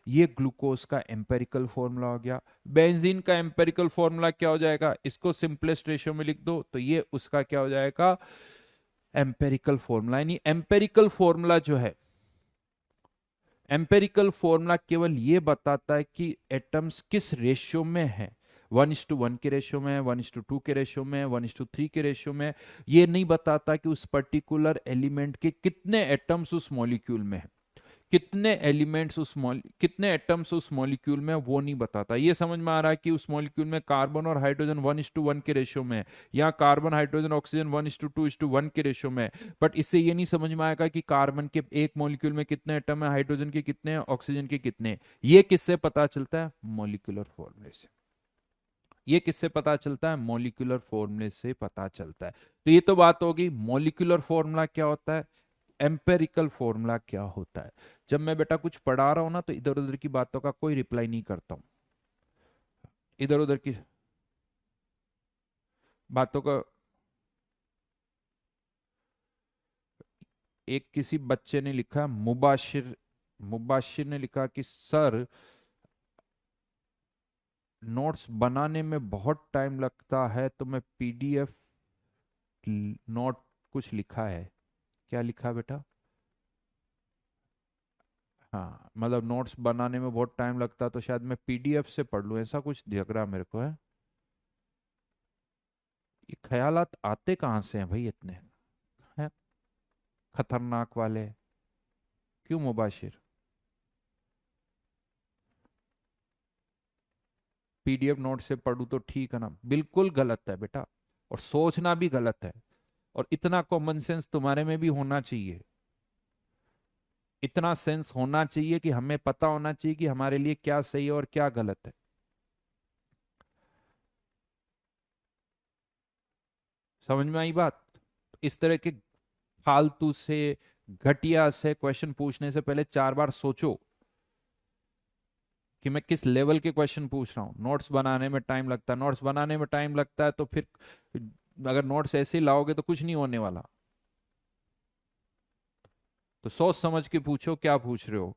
ये ग्लूकोज का एम्पेरिकल फॉर्मूला हो गया। बेंजीन का एम्पेरिकल फॉर्मूला क्या हो जाएगा, इसको सिंपलेस्ट रेशियो में लिख दो तो ये उसका क्या हो जाएगा, एम्पेरिकल फॉर्मूला। यानी एम्पेरिकल फॉर्मूला जो है, एम्पेरिकल फॉर्मूला केवल ये बताता है कि एटम्स किस रेशियो में है, 1:1 के रेशियो में, 1:2 के रेशियो में, 1:3 के रेशियो में। ये नहीं बताता कि उस पर्टिकुलर एलिमेंट के कितने एटम्स उस मॉलिक्यूल में है, कितने एलिमेंट्स कितने एटम्स उस मॉलिक्यूल में, वो नहीं बताता। ये समझ में आ रहा है कि उस मॉलिक्यूल में कार्बन और हाइड्रोजन 1:1 के रेशियो में है, या कार्बन हाइड्रोजन ऑक्सीजन 1:2:1 के रेशियो में है। बट इससे ये नहीं समझ में आएगा कि कार्बन के एक मॉलिक्यूल में कितने एटम है, हाइड्रोजन के कितने हैं, ऑक्सीजन के कितने हैं। ये किससे पता चलता है, मॉलिक्यूलर फॉर्मूले से। ये किससे पता चलता है, मॉलिक्यूलर फॉर्मूले से पता चलता है। तो ये तो बात होगी मॉलिक्यूलर फॉर्मूला क्या होता है, एम्पेरिकल फॉर्मूला क्या होता है। जब मैं बेटा कुछ पढ़ा रहा हूं ना तो इधर उधर की बातों का कोई रिप्लाई नहीं करता हूं, इधर उधर की बातों का। एक किसी बच्चे ने लिखा, मुबाशिर, मुबाशिर ने लिखा कि सर नोट्स बनाने में बहुत टाइम लगता है तो मैं PDF नोट, कुछ लिखा है, क्या लिखा बेटा, हाँ मतलब नोट्स बनाने में बहुत टाइम लगता तो शायद मैं PDF से पढ़ लूँ, ऐसा कुछ दिख रहा मेरे को है। ये ख्यालात आते कहाँ से हैं भाई इतने, हैं खतरनाक वाले, क्यों मुबाशिर, PDF नोट से पढ़ूं तो ठीक है ना, बिल्कुल गलत है बेटा, और सोचना भी गलत है। और इतना कॉमन सेंस तुम्हारे में भी होना चाहिए, इतना सेंस होना चाहिए कि हमें पता होना चाहिए कि हमारे लिए क्या सही है और क्या गलत है। समझ में आई बात। इस तरह के फालतू से घटिया से क्वेश्चन पूछने से पहले 4 बार सोचो। कि मैं किस लेवल के क्वेश्चन पूछ रहा हूँ। नोट्स बनाने में टाइम लगता है, नोट्स बनाने में टाइम लगता है तो फिर अगर नोट्स ऐसे ही लाओगे तो कुछ नहीं होने वाला। तो सोच समझ के पूछो क्या पूछ रहे हो।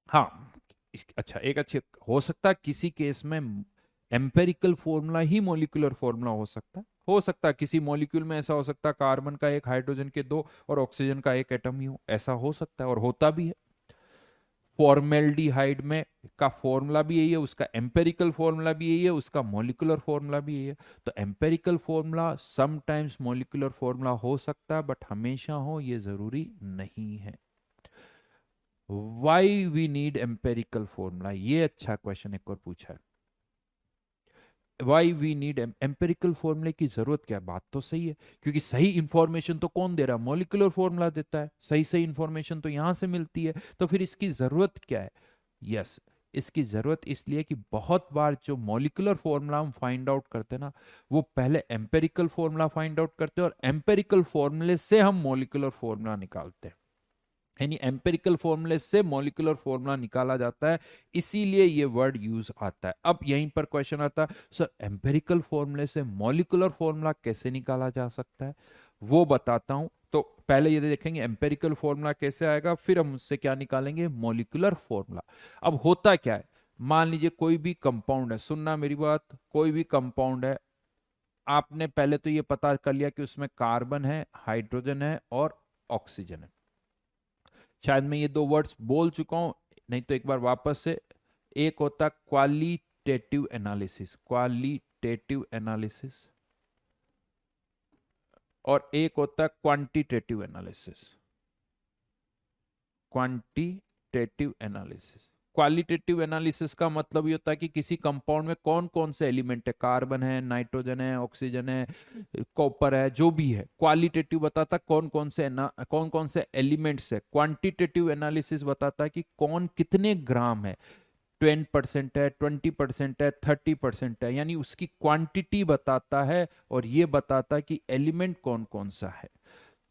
हाँ, अच्छा, एक अच्छी हो सकता है किसी केस में एम्पेरिकल फॉर्मूला ही मॉलिक्यूलर फॉर्मूला हो सकता है। हो सकता है किसी मॉलिक्यूल में ऐसा हो सकता है कार्बन का एक, हाइड्रोजन के दो और ऑक्सीजन का एक एटम ही हो, ऐसा हो सकता है और होता भी है। फॉर्मेल्डिहाइड में का फॉर्मूला भी यही है, उसका एम्पेरिकल फॉर्मूला भी यही है, उसका मॉलिक्यूलर फॉर्मूला भी यही है। तो empirical formula sometimes molecular formula हो सकता है, बट हमेशा हो ये जरूरी नहीं है। Why we need empirical formula, ये अच्छा क्वेश्चन एक और पूछा है। वाई वी नीड एम्पेरिकल फॉर्मूले की जरूरत क्या है? बात तो सही है, क्योंकि सही इंफॉर्मेशन तो कौन दे रहा है? मॉलिक्यूलर फॉर्मूला देता है। सही सही इंफॉर्मेशन तो यहां से मिलती है, तो फिर इसकी जरूरत क्या है? यस, इसकी जरूरत इसलिए कि बहुत बार जो मॉलिक्यूलर फॉर्मूला हम फाइंड आउट करते हैं ना, वो पहले एम्पेरिकल फॉर्मूला फाइंड आउट करते हैं और एम्पेरिकल फॉर्मूले से हम मॉलिक्यूलर फॉर्मूला निकालते हैं। यानी एम्पेरिकल फॉर्मूले से मॉलिक्यूलर फॉर्मूला निकाला जाता है, इसीलिए ये वर्ड यूज आता है। अब यहीं पर क्वेश्चन आता है, सर एम्पेरिकल फॉर्मूले से मॉलिक्यूलर फॉर्मूला कैसे निकाला जा सकता है? वो बताता हूं। तो पहले ये देखेंगे एम्पेरिकल फॉर्मूला कैसे आएगा, फिर हम उससे क्या निकालेंगे? Molecular formula. अब होता क्या है, मान लीजिए कोई भी कंपाउंड है, सुनना मेरी बात, कोई भी कंपाउंड है, आपने पहले तो ये पता कर लिया कि उसमें कार्बन है, हाइड्रोजन है और ऑक्सीजन है। शायद मैं ये दो वर्ड्स बोल चुका हूं, नहीं तो एक बार वापस से। एक होता क्वालिटेटिव एनालिसिस, क्वालिटेटिव एनालिसिस, और एक होता quantitative analysis, quantitative analysis. Qualitative analysis का मतलब ये होता है कि किसी कंपाउंड में कौन कौन से एलिमेंट है, कार्बन है, नाइट्रोजन है, ऑक्सीजन है, कॉपर है, जो भी है। क्वालिटेटिव बताता कौन कौन से एलिमेंट्स है। क्वांटिटेटिव एनालिसिस बताता है कि कौन कितने ग्राम है, 10% है, 20% है, 30% है, यानी उसकी क्वांटिटी बताता है और ये बताता है कि एलिमेंट कौन कौन सा है।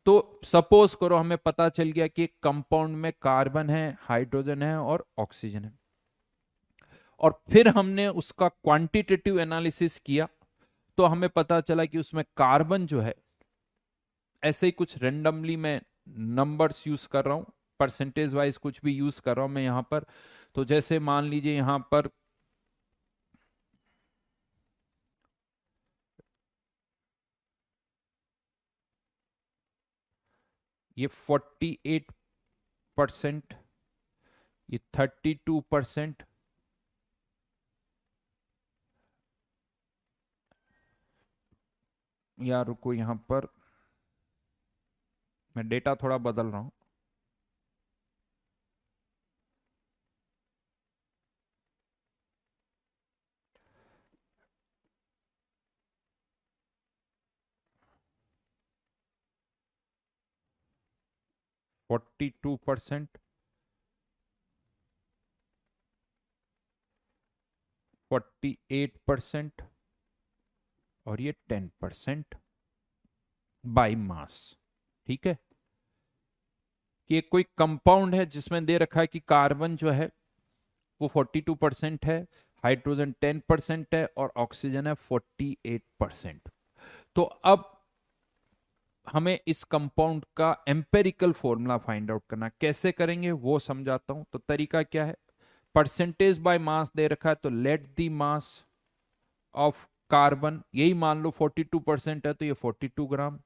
तो सपोज करो हमें पता चल गया कि कंपाउंड में कार्बन है, हाइड्रोजन है और ऑक्सीजन है, और फिर हमने उसका क्वांटिटेटिव एनालिसिस किया, तो हमें पता चला कि उसमें कार्बन जो है, ऐसे ही कुछ रेंडमली मैं नंबर्स यूज कर रहा हूं, परसेंटेज वाइज कुछ भी यूज कर रहा हूं मैं यहां पर। तो जैसे मान लीजिए यहां पर ये 48%, ये 32%, या रुको यहां पर मैं डेटा थोड़ा बदल रहा हूं। 42%, 48% और ये 10% बाई मास। ठीक है, कि कोई कंपाउंड है जिसमें दे रखा है कि कार्बन जो है वो 42% है, हाइड्रोजन 10% है और ऑक्सीजन है 48%। तो अब हमें इस कंपाउंड का एम्पेरिकल फॉर्मूला फाइंड आउट करना, कैसे करेंगे वो समझाता हूं। तो तरीका क्या है, परसेंटेज बाय मास दे रखा है, तो let the mass of carbon, यही मान लो 42% है तो ये 42 ग्राम,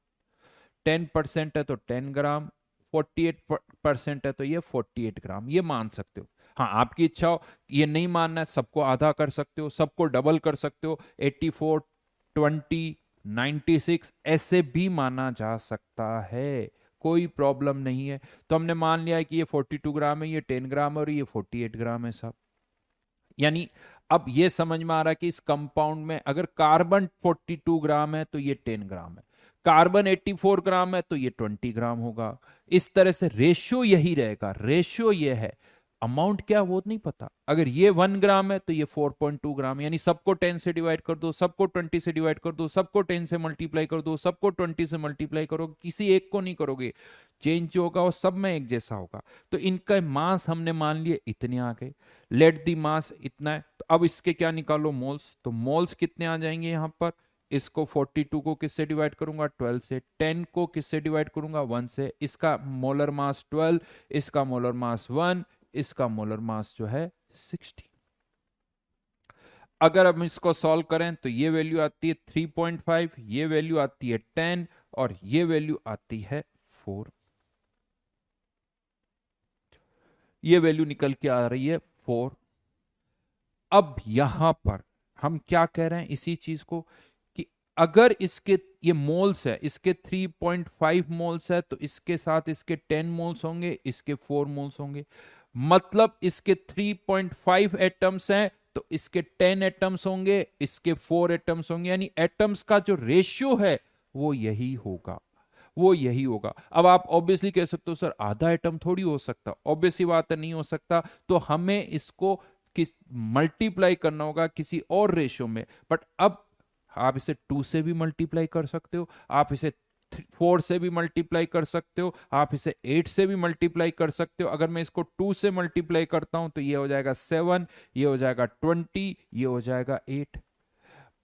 10% है तो 10 ग्राम, 48% है तो ये 48 ग्राम, ये मान सकते हो। हाँ, आपकी इच्छा हो ये नहीं मानना है, सबको आधा कर सकते हो, सबको डबल कर सकते हो, 84, 20, 96 ऐसे भी माना जा सकता है, कोई प्रॉब्लम नहीं है। तो हमने मान लिया है कि ये 42 ग्राम है, ये 10 ग्राम है और ये 48 ग्राम है सब। यानी अब ये समझ में आ रहा है कि इस कंपाउंड में अगर कार्बन 42 ग्राम है तो ये 10 ग्राम है, कार्बन 84 ग्राम है तो ये 20 ग्राम होगा। इस तरह से रेशियो यही रहेगा, रेशियो ये है। अमाउंट क्या वो नहीं पता। अगर ये 1 ग्राम है तो ये 4.2 ग्राम, यानी सबको 10 से डिवाइड कर दो, सबको 20 से डिवाइड कर दो, सबको 10 से मल्टीप्लाई कर दो, सबको 20 से मल्टीप्लाई करो, किसी एक को नहीं करोगे, चेंज जो होगा वो सब में एक जैसा होगा। तो इनका मास हमने मान लिए इतने आ गए, लेट दी मास इतना है। तो अब इसके क्या निकालो, मोल्स। तो मोल्स कितने आ जाएंगे यहां पर, इसको 42 को किससे डिवाइड करूंगा, 12 से, 10 को किससे डिवाइड करूंगा, 1 से, इसका मोलर मास 12, इसका मोलर मास 1, इसका मोलर मास जो है 60। अगर हम इसको सॉल्व करें तो ये वैल्यू आती है 3.5, ये वैल्यू आती है 10, और ये वैल्यू आती है 4। ये वैल्यू निकल के आ रही है 4। अब यहां पर हम क्या कह रहे हैं इसी चीज को, कि अगर इसके ये मोल्स है, इसके 3.5 मोल्स है, तो इसके साथ इसके 10 मोल्स होंगे, इसके 4 मोल्स होंगे। मतलब इसके 3.5 एटम्स हैं तो इसके 10 एटम्स होंगे, इसके 4 एटम्स होंगे, यानी एटम्स का जो रेशियो है वो यही होगा, वो यही होगा। अब आप ऑब्वियसली कह सकते हो सर आधा एटम थोड़ी हो सकता, ऑब्वियसली बात है नहीं हो सकता, तो हमें इसको किस मल्टीप्लाई करना होगा किसी और रेशियो में। बट अब आप इसे 2 से भी मल्टीप्लाई कर सकते हो, आप इसे 4 से भी मल्टीप्लाई कर सकते हो, आप इसे 8 से भी मल्टीप्लाई कर सकते हो। अगर मैं इसको 2 से मल्टीप्लाई करता हूं तो ये हो जाएगा 7, ये हो जाएगा 20, ये हो जाएगा 8।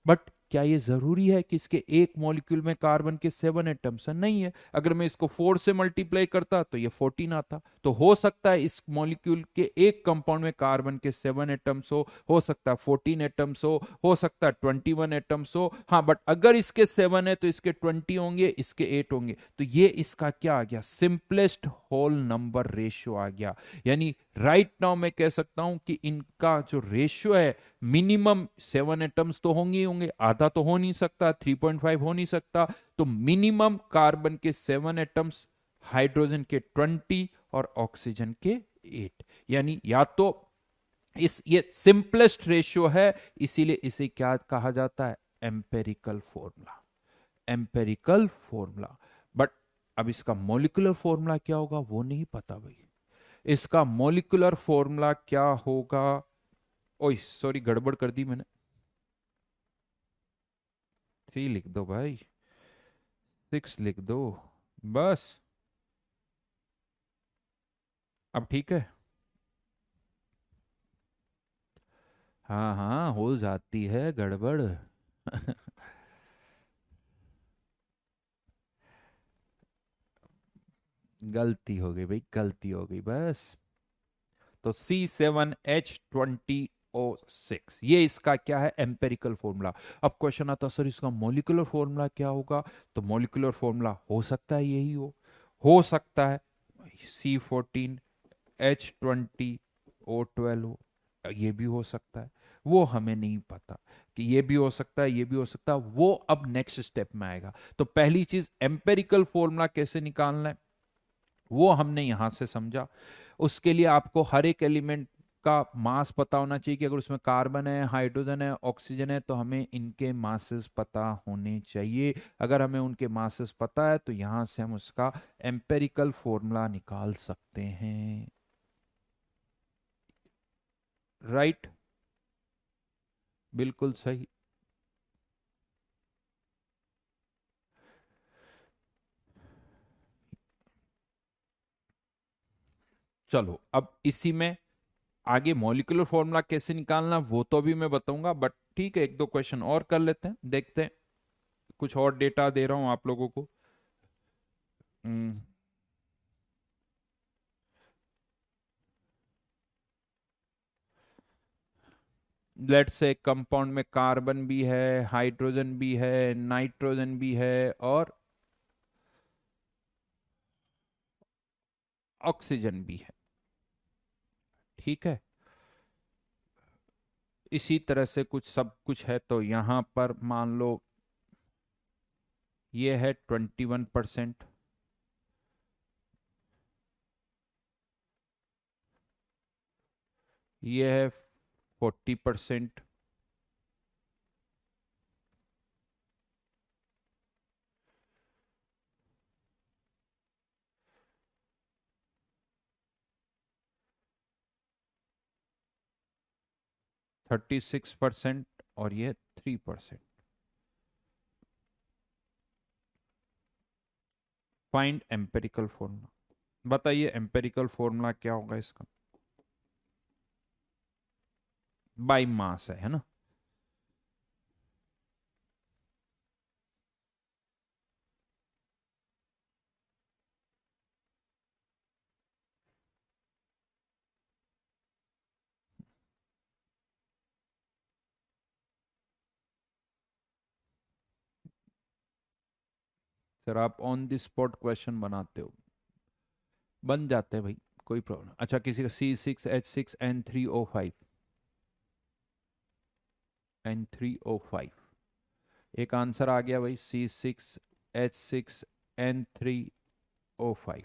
बट क्या ये जरूरी है कि इसके एक मॉलिक्यूल में कार्बन के 7 एटम्स हैं? नहीं है। अगर मैं इसको 4 से मल्टीप्लाई करता तो ये 14 आता। तो हो सकता है इस मॉलिक्यूल के एक कंपाउंड में कार्बन के 7 एटम्स हो सकता है 14 एटम्स हो सकता है 21 एटम्स हो। हाँ, बट अगर इसके 7 है तो इसके 20 होंगे, इसके 8 होंगे। तो ये इसका क्या आ गया, सिंपलेस्ट होल नंबर रेशियो आ गया। यानी राइट नाउ मैं कह सकता हूं कि इनका जो रेशियो है, मिनिमम 7 एटम्स तो होंगे ही होंगे, आधा तो हो नहीं सकता, 3.5 हो नहीं सकता। तो मिनिमम कार्बन के 7 एटम्स, हाइड्रोजन के 20 और ऑक्सीजन के 8। यानी या तो इस ये सिंपलेस्ट रेशियो है, इसीलिए इसे क्या कहा जाता है, empirical formula, empirical formula. But अब इसका मॉलिक्यूलर फॉर्मूला क्या होगा वो नहीं पता भाई। इसका मॉलिक्यूलर फॉर्मूला क्या होगा, ओह सॉरी गड़बड़ कर दी मैंने, 3 लिख दो भाई, 6 लिख दो, बस। अब ठीक है, हाँ हाँ हो जाती है गड़बड़। गलती हो गई भाई, गलती हो गई बस। तो C7H20O6 ये इसका क्या है, एम्पेरिकल फॉर्मूला। अब क्वेश्चन आता सर इसका मॉलिक्यूलर फॉर्मूला क्या होगा। तो मॉलिक्यूलर फॉर्मूला हो सकता है यही हो सकता है C14H20O12 हो, ये भी हो सकता है, वो हमें नहीं पता कि ये भी हो सकता है, ये भी हो सकता है, वो अब नेक्स्ट स्टेप में आएगा। तो पहली चीज एम्पेरिकल फॉर्मूला कैसे निकालना है वो हमने यहां से समझा। उसके लिए आपको हर एक एलिमेंट का मास पता होना चाहिए, कि अगर उसमें कार्बन है, हाइड्रोजन है, ऑक्सीजन है, तो हमें इनके मासेस पता होने चाहिए। अगर हमें उनके मासेस पता है तो यहां से हम उसका एम्पेरिकल फॉर्मूला निकाल सकते हैं। राइट, बिल्कुल सही। चलो अब इसी में आगे मॉलिक्यूलर फॉर्मूला कैसे निकालना वो तो अभी मैं बताऊंगा, बट ठीक है एक दो क्वेश्चन और कर लेते हैं, देखते हैं। कुछ और डेटा दे रहा हूं आप लोगों को। हम्म, लेट से कंपाउंड में कार्बन भी है, हाइड्रोजन भी है, नाइट्रोजन भी है, और ऑक्सीजन भी है। ठीक है, इसी तरह से कुछ सब कुछ है। तो यहां पर मान लो ये है 21%, ये है 40%, 36% और ये 3%। फाइंड एम्पेरिकल फॉर्मूला, बताइए एम्पेरिकल फॉर्मूला क्या होगा इसका? बाई मास है ना? सर आप ऑन द स्पॉट क्वेश्चन बनाते हो, बन जाते हैं भाई, कोई प्रॉब्लम। अच्छा, किसी का C6H6N3O5, N3O5 एक आंसर आ गया भाई, C6H6N3O5।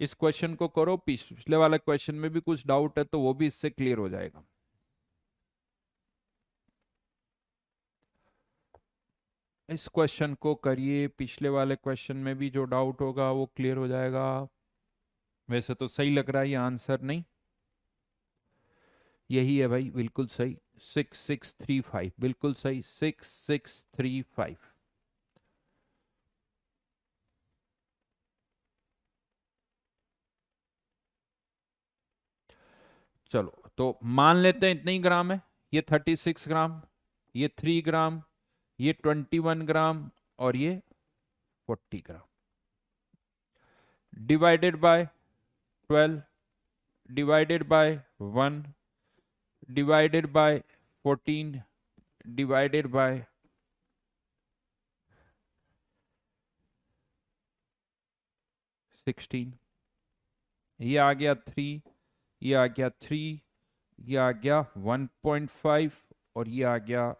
इस क्वेश्चन को करो, पिछले वाले क्वेश्चन में भी कुछ डाउट है तो वो भी इससे क्लियर हो जाएगा। इस क्वेश्चन को करिए, पिछले वाले क्वेश्चन में भी जो डाउट होगा वो क्लियर हो जाएगा। वैसे तो सही लग रहा है ये आंसर, नहीं यही है भाई, बिल्कुल सही। 6635 बिल्कुल सही, 6635। चलो तो मान लेते हैं इतने ही ग्राम है, ये 36 ग्राम, ये 3 ग्राम, ये 21 ग्राम और ये 40 gram. Divided by 12, divided by 1, divided by 14, divided by 16। ये आ गया 3, ये आ गया 3, ये आ गया 1.5 और ये आ गया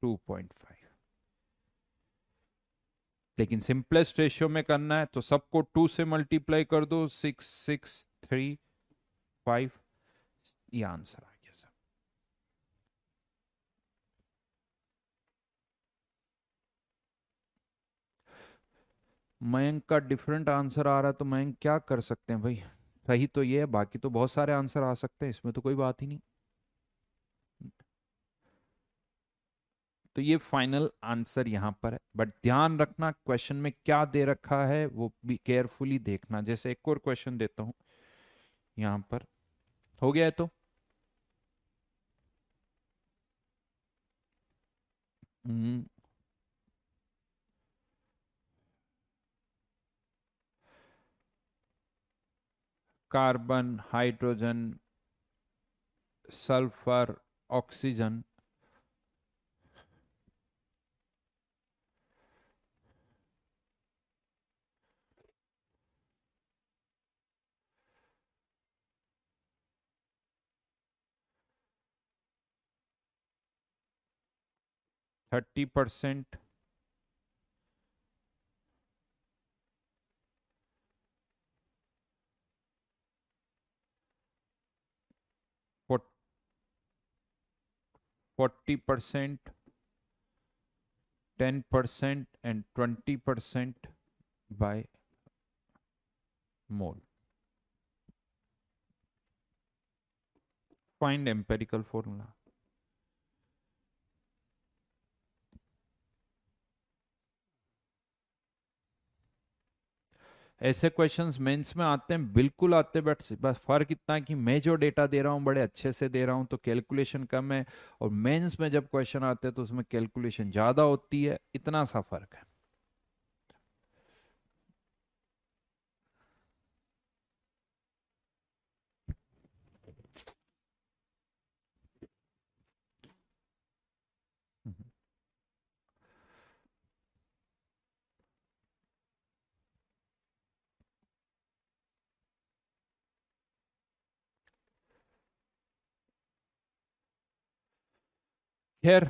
2.5। लेकिन सिंपलेस्ट रेशियो में करना है तो सबको 2 से मल्टीप्लाई कर दो, 6635। ये आंसर आ गया सर। मयंक का डिफरेंट आंसर आ रहा है तो मयंक क्या कर सकते हैं भाई, सही तो ये है, बाकी तो बहुत सारे आंसर आ सकते हैं, इसमें तो कोई बात ही नहीं। तो ये फाइनल आंसर यहाँ पर है, बट ध्यान रखना क्वेश्चन में क्या दे रखा है वो भी केयरफुली देखना। जैसे एक और क्वेश्चन देता हूं यहाँ पर, हो गया है तो हम्म, carbon, hydrogen, sulphur, oxygen, 30%, 40%, 10% and 20% by mole. Find empirical formula. ऐसे क्वेश्चंस मेंस में आते हैं, बिल्कुल आते हैं, बट बस फर्क इतना है कि मैं जो डेटा दे रहा हूँ बड़े अच्छे से दे रहा हूँ तो कैलकुलेशन कम है, और मेंस में जब क्वेश्चन आते हैं तो उसमें कैलकुलेशन ज़्यादा होती है, इतना सा फर्क है। खैर,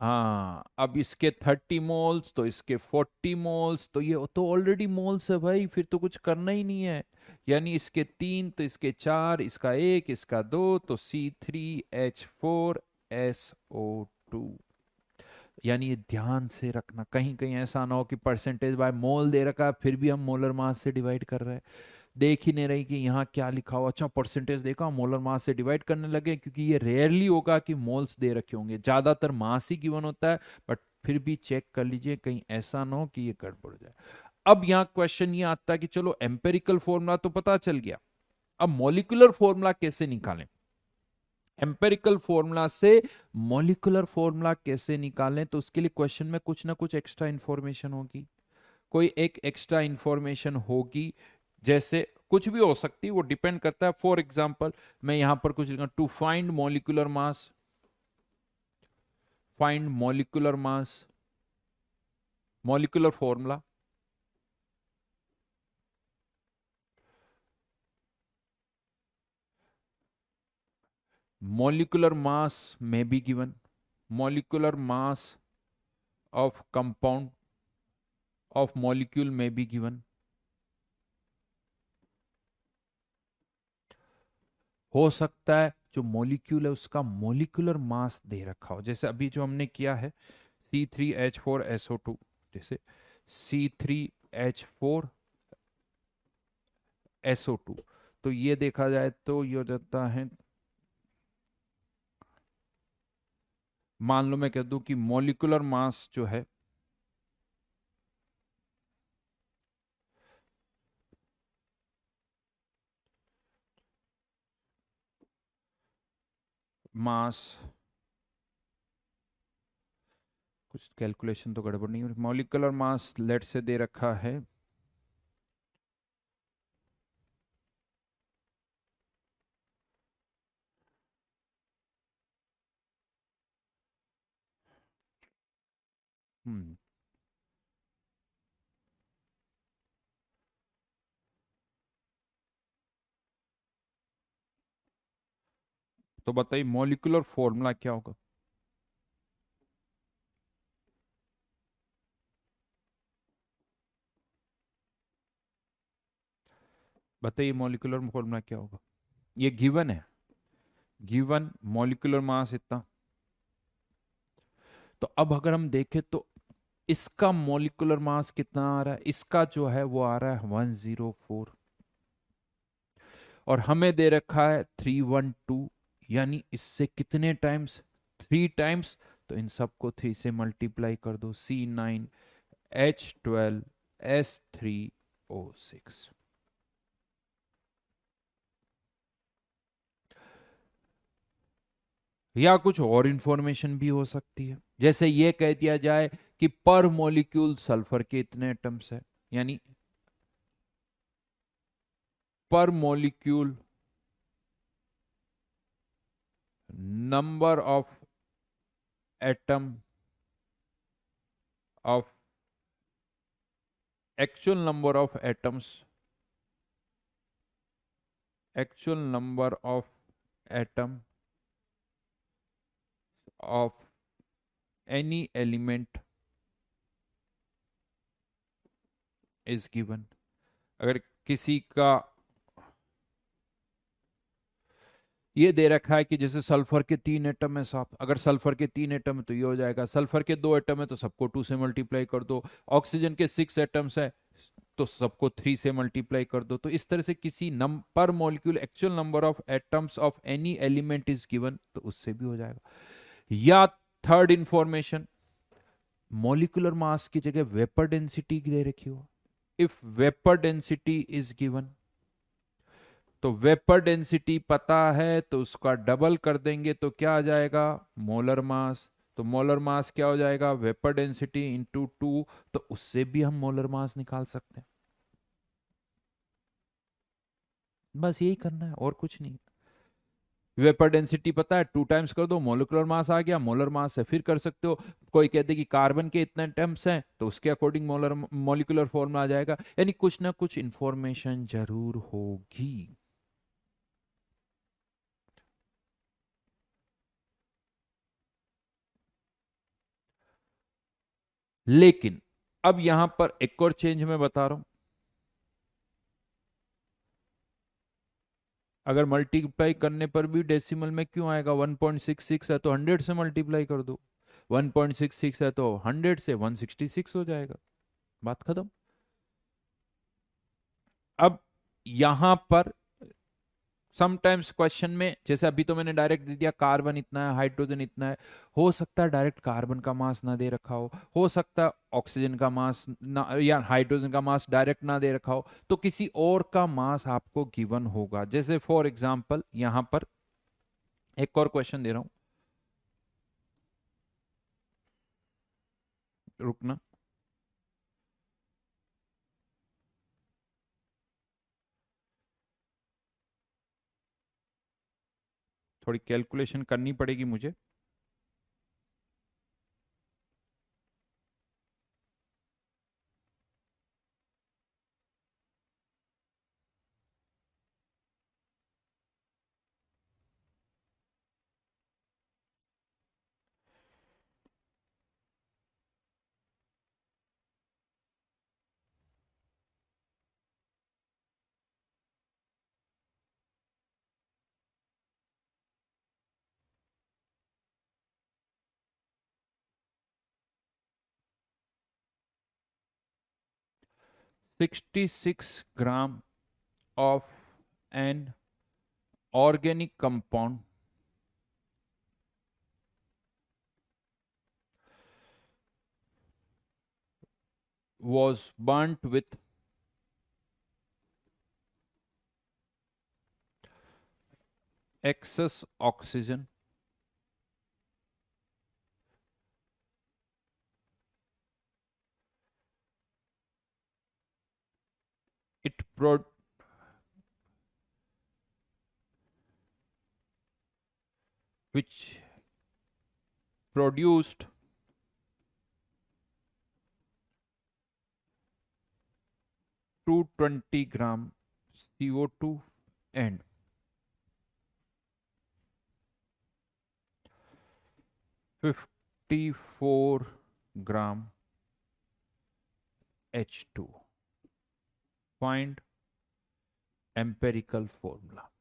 हाँ अब इसके 30 मोल्स तो इसके 40 मोल्स, तो ये तो ऑलरेडी मोल्स है भाई, फिर तो कुछ करना ही नहीं है। यानी इसके 3 तो इसके 4, इसका 1, इसका 2, तो C3H4SO2। यानी ये ध्यान से रखना, कहीं कहीं ऐसा ना हो कि परसेंटेज बाय मोल दे रखा है फिर भी हम मोलर मास से डिवाइड कर रहे हैं, देख ही नहीं रही कि यहाँ क्या लिखा हो, अच्छा परसेंटेज देखा मोलर मास से डिवाइड करने लगे, क्योंकि ये रेयरली होगा कि मोल्स दे रखे होंगे, ज्यादातर मास ही गिवन होता है, बट फिर भी चेक कर लीजिए कहीं ऐसा ना हो कि ये गड़बड़ जाए। अब यहाँ क्वेश्चन ये आता है कि चलो एम्पेरिकल फॉर्मूला तो पता चल गया, अब मॉलिक्यूलर फॉर्मूला कैसे निकालें, एम्पेरिकल फॉर्मूला से मॉलिक्यूलर फॉर्मूला कैसे निकालें, तो उसके लिए क्वेश्चन में कुछ ना कुछ एक्स्ट्रा इंफॉर्मेशन होगी, कोई एक एक्स्ट्रा इंफॉर्मेशन होगी, जैसे कुछ भी हो सकती है, वो डिपेंड करता है। फॉर एग्जांपल मैं यहां पर कुछ लिखूंगा, to find molecular mass, find molecular mass, molecular formula, molecular mass may be given, molecular mass of compound of molecule may be given, हो सकता है जो मॉलिक्यूल है उसका मॉलिक्यूलर मास दे रखा हो, जैसे अभी जो हमने किया है C3H4SO2, जैसे C3H4SO2, तो ये देखा जाए तो ये हो जाता है, मान लो मैं कह दूं कि मॉलिक्यूलर मास जो है मास, कुछ कैलकुलेशन तो गड़बड़ नहीं, मॉलिक्यूलर मास लेट से दे रखा है हम्म तो बताइए मॉलिक्यूलर फॉर्मूला क्या होगा, बताइए मॉलिक्यूलर फॉर्मूला क्या होगा, ये गिवन है, गिवन मॉलिक्यूलर मास इतना, तो अब अगर हम देखें तो इसका मॉलिक्यूलर मास कितना आ रहा है, इसका जो है वो आ रहा है 104, और हमें दे रखा है 312, यानी इससे कितने टाइम्स, 3 टाइम्स, तो इन सबको 3 से मल्टीप्लाई कर दो, C9H12S3O6, या कुछ और इंफॉर्मेशन भी हो सकती है, जैसे ये कह दिया जाए कि पर मॉलिक्यूल सल्फर के इतने एटम्स है, यानी पर molecule number of atom of, actual number of atoms, actual number of atom of any element is given, अगर किसी का ये दे रखा है कि जैसे सल्फर के 3 एटम है साहब, अगर सल्फर के 3 एटम है तो ये हो जाएगा, सल्फर के 2 एटम है तो सबको 2 से मल्टीप्लाई कर दो, ऑक्सीजन के 6 एटम्स है तो सबको 3 से मल्टीप्लाई कर दो, तो इस तरह से किसी पर molecule actual number of atoms of any element is given, तो उससे भी हो जाएगा। या थर्ड इंफॉर्मेशन, मॉलिक्यूलर मास की जगह वेपर डेंसिटी दे रखी हो, if vapour density is given, तो वेपर डेंसिटी पता है तो उसका डबल कर देंगे तो क्या आ जाएगा, मोलर मास, तो मोलर मास क्या हो जाएगा, वेपर डेंसिटी इंटू 2, तो उससे भी हम मोलर मास निकाल सकते हैं, बस यही करना है और कुछ नहीं। वेपर डेंसिटी पता है 2 टाइम्स कर दो, मोलिकुलर मास आ गया, मोलर मास से फिर कर सकते हो, कोई कहते कि कार्बन के इतने एटम्स हैं तो उसके अकॉर्डिंग मोलर मॉलिक्यूलर फॉर्मूला आ जाएगा, यानी कुछ ना कुछ इंफॉर्मेशन जरूर होगी। लेकिन अब यहां पर एक और चेंज मैं बता रहा हूं, अगर मल्टीप्लाई करने पर भी डेसिमल में क्यों आएगा, 1.66 है तो 100 से मल्टीप्लाई कर दो, 1.66 है तो 100 से 166 हो जाएगा, बात खत्म। अब यहां पर समटाइम्स क्वेश्चन में, जैसे अभी तो मैंने डायरेक्ट दे दिया कार्बन इतना है, हाइड्रोजन इतना है, हो सकता है डायरेक्ट कार्बन का मास ना दे रखा हो सकता है ऑक्सीजन का मास ना या हाइड्रोजन का मास डायरेक्ट ना दे रखा हो, तो किसी और का मास आपको गिवन होगा। जैसे फॉर एग्जांपल यहां पर एक और क्वेश्चन दे रहा हूं, रुकना। थोड़ी कैलकुलेशन करनी पड़ेगी मुझे। Sixty six gram of an organic compound was burnt with excess oxygen. It pro- which produced 220 gram CO2 and 54 gram H2. Find empirical formula.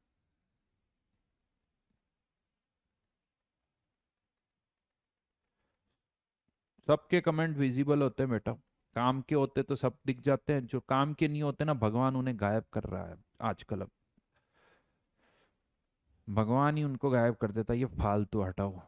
सबके कमेंट विजिबल होते हैं बेटा, काम के होते तो सब दिख जाते हैं, जो काम के नहीं होते ना भगवान उन्हें गायब कर रहा है आजकल। अब भगवान ही उनको गायब कर देता है, ये फालतू हटाओ।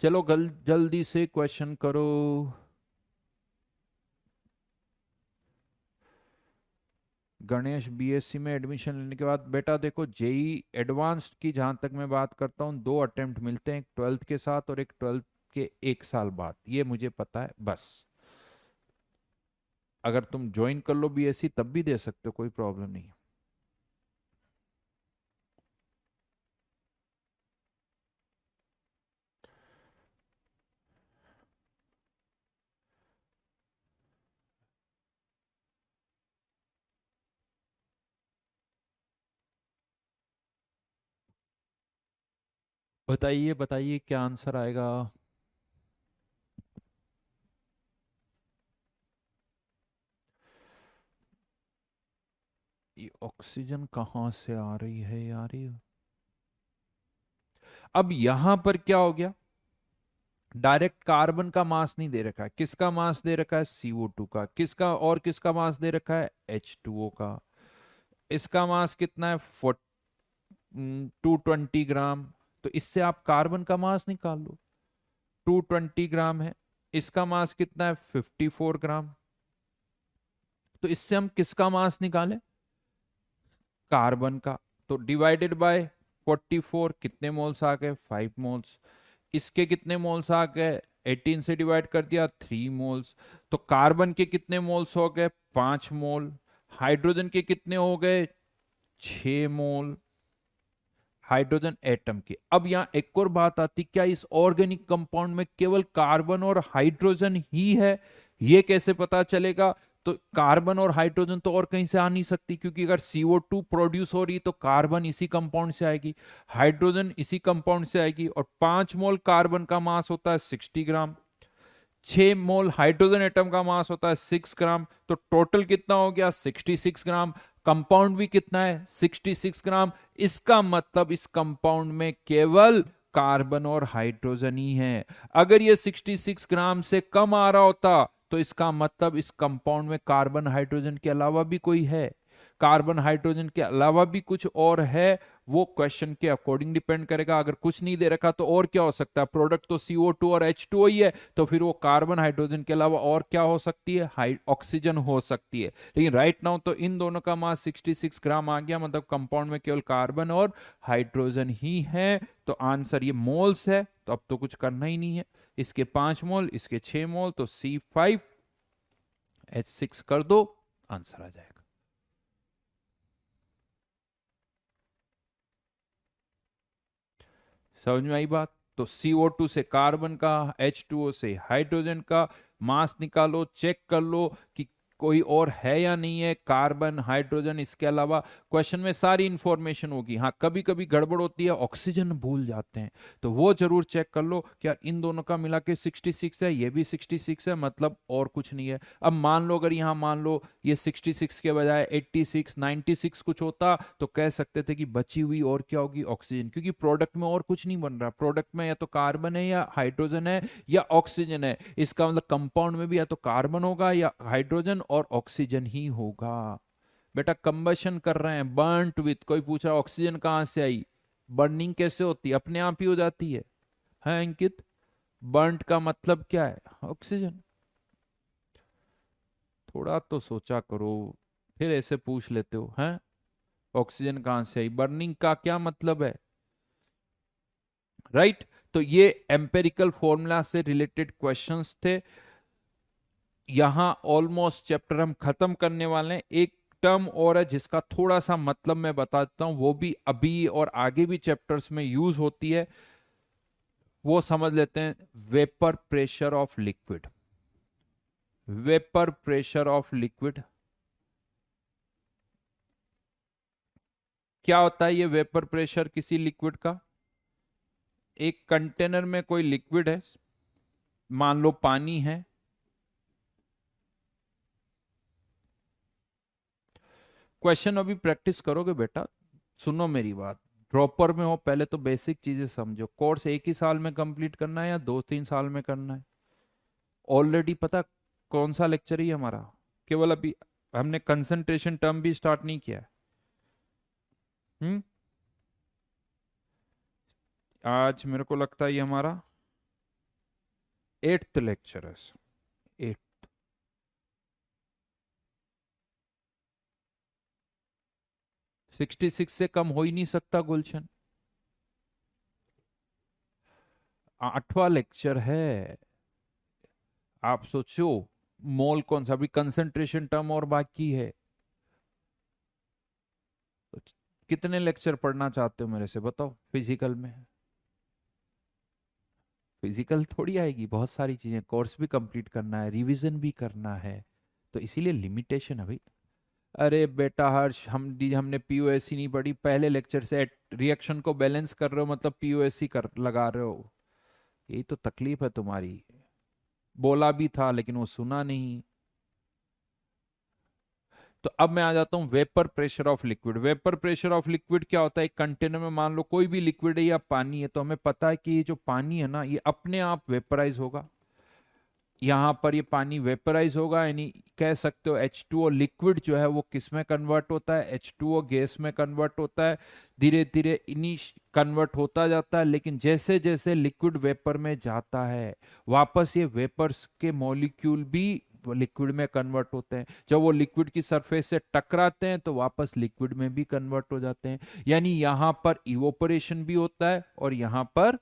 चलो जल्दी से क्वेश्चन करो। गणेश बीएससी में एडमिशन लेने के बाद बेटा देखो, जेई एडवांस्ड की जहां तक मैं बात करता हूँ 2 अटेम्प्ट मिलते हैं, एक 12th के साथ और एक 12th के 1 साल बाद, ये मुझे पता है बस। अगर तुम ज्वाइन कर लो बीएससी तब भी दे सकते हो, कोई प्रॉब्लम नहीं। बताइए बताइए क्या आंसर आएगा। ये ऑक्सीजन कहाँ से आ रही है यार ये। अब यहां पर क्या हो गया, डायरेक्ट कार्बन का मास नहीं दे रखा है, किसका मास दे रखा है CO2 का, किसका और किसका मास दे रखा है H2O का। इसका मास कितना है 220 ग्राम, तो इससे आप कार्बन का मास निकाल लो, 220 ग्राम है। इसका मास कितना है 54 ग्राम, तो इससे हम किसका मास निकालें कार्बन का, तो डिवाइडेड बाय 44 कितने मोल्स आ गए 5 मोल्स। इसके कितने मोल्स आ गए 18 से डिवाइड कर दिया 3 मोल्स। तो कार्बन के कितने मोल्स हो गए 5 मोल, हाइड्रोजन के कितने हो गए 6 मोल, हाइड्रोजन एटम की। अब यहां एक और बात आती, क्या इस ऑर्गेनिक कंपाउंड में केवल कार्बन और हाइड्रोजन ही है, ये कैसे पता चलेगा। तो कार्बन और हाइड्रोजन तो और कहीं से आ नहीं सकती, क्योंकि अगर CO2 प्रोड्यूस हो रही तो कार्बन इसी कंपाउंड से आएगी, हाइड्रोजन इसी कंपाउंड से आएगी, और 5 मोल कार्बन का मास होता है 60 ग्राम, 6 मोल हाइड्रोजन एटम का मास होता है 6 ग्राम, तो टोटल कितना हो गया 66 ग्राम। कंपाउंड भी कितना है 66 ग्राम। इसका मतलब इस कंपाउंड में केवल कार्बन और हाइड्रोजन ही है। अगर ये 66 ग्राम से कम आ रहा होता तो इसका मतलब इस कंपाउंड में कार्बन हाइड्रोजन के अलावा भी कोई है, कार्बन हाइड्रोजन के अलावा भी कुछ और है। वो क्वेश्चन के अकॉर्डिंग डिपेंड करेगा। अगर कुछ नहीं दे रखा तो और क्या हो सकता है, प्रोडक्ट तो CO2 और H2O ही है, तो फिर वो कार्बन हाइड्रोजन के अलावा और क्या हो सकती है, ऑक्सीजन हो सकती है। लेकिन राइट नाउ तो इन दोनों का मास 66 ग्राम आ गया, मतलब कंपाउंड में केवल कार्बन और हाइड्रोजन ही है। तो आंसर ये मोल्स है, तो अब तो कुछ करना ही नहीं है। इसके 5 मोल, इसके 6 मोल, तो C5H6 कर दो, आंसर आ जाएगा। समझ में आई बात? तो CO2 से कार्बन का, H2O से हाइड्रोजन का मास निकालो, चेक कर लो कि कोई और है या नहीं है, कार्बन हाइड्रोजन इसके अलावा। क्वेश्चन में सारी इंफॉर्मेशन होगी। हाँ, कभी कभी गड़बड़ होती है, ऑक्सीजन भूल जाते हैं, तो वो जरूर चेक कर लो क्या इन दोनों का मिला के 66 है, ये भी 66 है, मतलब और कुछ नहीं है। अब मान लो, अगर यहाँ मान लो ये 66 के बजाय 86 96 कुछ होता, तो कह सकते थे कि बची हुई और क्या होगी, ऑक्सीजन, क्योंकि प्रोडक्ट में और कुछ नहीं बन रहा। प्रोडक्ट में या तो कार्बन है या हाइड्रोजन है या ऑक्सीजन है। इसका मतलब कंपाउंड में भी या तो कार्बन होगा या हाइड्रोजन और ऑक्सीजन ही होगा। बेटा कंबशन कर रहे हैं, बर्नट विथ, कोई पूछ रहा ऑक्सीजन कहां से आई, बर्निंग कैसे होती है, अपने आप ही हो जाती है अंकित? बर्नट का मतलब क्या है, ऑक्सीजन। थोड़ा तो सोचा करो, फिर ऐसे पूछ लेते हो हैं, ऑक्सीजन कहां से आई, बर्निंग का क्या मतलब है, राइट? तो ये एम्पेरिकल फॉर्मूला से रिलेटेड क्वेश्चंस थे। यहां ऑलमोस्ट चैप्टर हम खत्म करने वाले हैं। एक टर्म और है जिसका थोड़ा सा मतलब मैं बता देता हूं, वो भी अभी और आगे भी चैप्टर्स में यूज होती है, वो समझ लेते हैं। Vapour pressure of liquid, vapour pressure of liquid क्या होता है? ये वेपर प्रेशर किसी लिक्विड का, एक कंटेनर में कोई लिक्विड है, मान लो पानी है, क्वेश्चन अभी प्रैक्टिस करोगे बेटा, सुनो मेरी बात, ड्रॉपर में हो पहले तो बेसिक चीजें समझो। कोर्स एक ही साल में कंप्लीट करना है या 2-3 साल में करना है? ऑलरेडी पता कौन सा लेक्चर ही हमारा, केवल अभी हमने कंसंट्रेशन टर्म भी स्टार्ट नहीं किया है। हम्म, आज मेरे को लगता है ये हमारा 8th लेक्चर है। 8। 66 से कम हो ही नहीं सकता गुलशन, 8वां लेक्चर है। आप सोचो मोल कौन सा, अभी कंसंट्रेशन टर्म और बाकी है। तो कितने लेक्चर पढ़ना चाहते हो मेरे से बताओ फिजिकल में? फिजिकल थोड़ी आएगी, बहुत सारी चीजें, कोर्स भी कंप्लीट करना है, रिवीजन भी करना है, तो इसीलिए लिमिटेशन है भाई। अरे बेटा हर्ष, हमने पीओएससी नहीं पढ़ी, पहले लेक्चर से रिएक्शन को बैलेंस कर रहे हो मतलब पीओएससी कर लगा रहे हो। यही तो तकलीफ है तुम्हारी। बोला भी था लेकिन वो सुना नहीं। तो अब मैं आ जाता हूं vapour pressure of liquid. Vapour pressure of liquid क्या होता है? एक कंटेनर में मान लो कोई भी लिक्विड है या पानी है, तो हमें पता है कि ये जो पानी है ना, ये अपने आप वेपराइज होगा। यहां पर ये पानी वेपराइज होगा, यानी कह सकते हो H2O लिक्विड जो है वो किस में कन्वर्ट होता है, H2O गैस में कन्वर्ट होता है। धीरे धीरे इन्हीं कन्वर्ट होता जाता है, लेकिन जैसे जैसे लिक्विड वेपर में जाता है, वापस ये वेपर्स के मॉलिक्यूल भी लिक्विड में कन्वर्ट होते हैं। जब वो लिक्विड की सरफेस से टकराते हैं तो वापस लिक्विड में भी कन्वर्ट हो जाते हैं। यानी यहां पर इवोपोरेशन भी होता है और यहां पर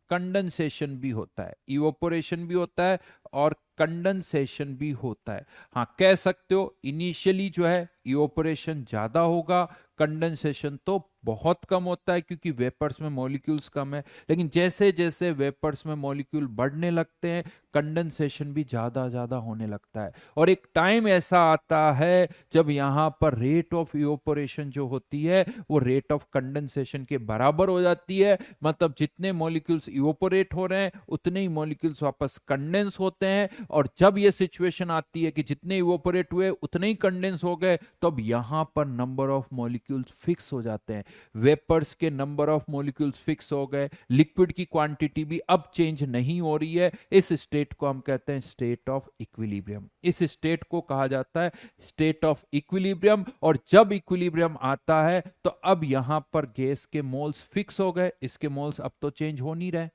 कंडेंसेशन भी होता है। इवोपोरेशन भी होता है और कंडेंसेशन भी होता है। हाँ, कह सकते हो इनिशियली जो है इवोपोरेशन ज्यादा होगा, कंडेंसेशन तो बहुत कम होता है, क्योंकि वेपर्स में मॉलिक्यूल्स कम है। लेकिन जैसे जैसे वेपर्स में मॉलिक्यूल बढ़ने लगते हैं, कंडेंसेशन भी ज्यादा ज्यादा होने लगता है। और एक टाइम ऐसा आता है जब यहां पर रेट ऑफ इवोपोरेशन जो होती है वो रेट ऑफ कंडेंसेशन के बराबर हो जाती है। मतलब जितने मॉलिक्यूल्स इवोपोरेट हो रहे हैं उतने ही मॉलिक्यूल्स वापस कंडेंस होते हैं। और जब ये सिचुएशन आती है कि जितने इवोपोरेट हुए उतने ही कंडेंस हो गए, तो अब यहां पर नंबर ऑफ मॉलिक्यूल्स फिक्स हो जाते हैं। वेपर्स के नंबर ऑफ मॉलिक्यूल्स फिक्स हो गए, लिक्विड की क्वांटिटी भी अब चेंज नहीं हो रही है। इस स्टेट को हम कहते हैं स्टेट ऑफ इक्विलिब्रियम। इस स्टेट को कहा जाता है स्टेट ऑफ इक्विलिब्रियम। और जब इक्विलिब्रियम आता है तो अब यहां पर गैस के मोल्स फिक्स हो गए, इसके मोल्स अब तो चेंज हो नहीं रहे,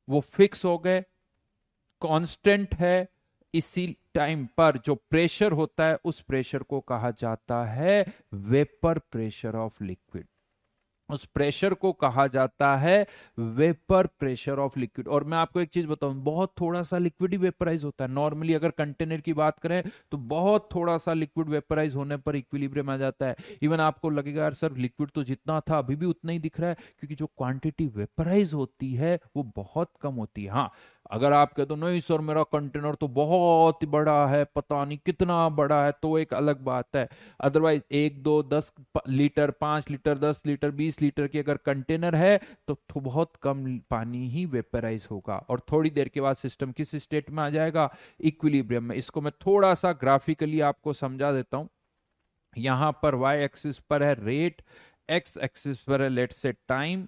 वो फिक्स हो गए, कांस्टेंट है। इसी टाइम पर जो प्रेशर होता है उस प्रेशर को कहा जाता है वेपर प्रेशर ऑफ लिक्विड। उस प्रेशर को कहा जाता है वेपर प्रेशर ऑफ लिक्विड। और मैं आपको एक चीज बताऊं, बहुत थोड़ा सा लिक्विड ही वेपराइज होता है। नॉर्मली अगर कंटेनर की बात करें तो बहुत थोड़ा सा लिक्विड वेपराइज होने पर इक्विलिब्रियम आ जाता है। इवन आपको लगेगा यार सर लिक्विड तो जितना था अभी भी उतना ही दिख रहा है, क्योंकि जो क्वांटिटी वेपराइज होती है वो बहुत कम होती है। हाँ, अगर आप कहते हो नहीं सर मेरा कंटेनर तो बहुत बड़ा है, पता नहीं कितना बड़ा है, तो एक अलग बात है। Otherwise 1 2 10 litre 5 litre 10 litre 20 litre की अगर कंटेनर है तो बहुत कम पानी ही वेपराइज होगा और थोड़ी देर के बाद सिस्टम किस स्टेट में आ जाएगा, इक्विलिब्रियम में। इसको मैं थोड़ा सा ग्राफिकली आपको समझा देता हूं। यहां पर वाई एक्सिस पर है रेट, एक्स एक्सिस पर है लेट से टाइम।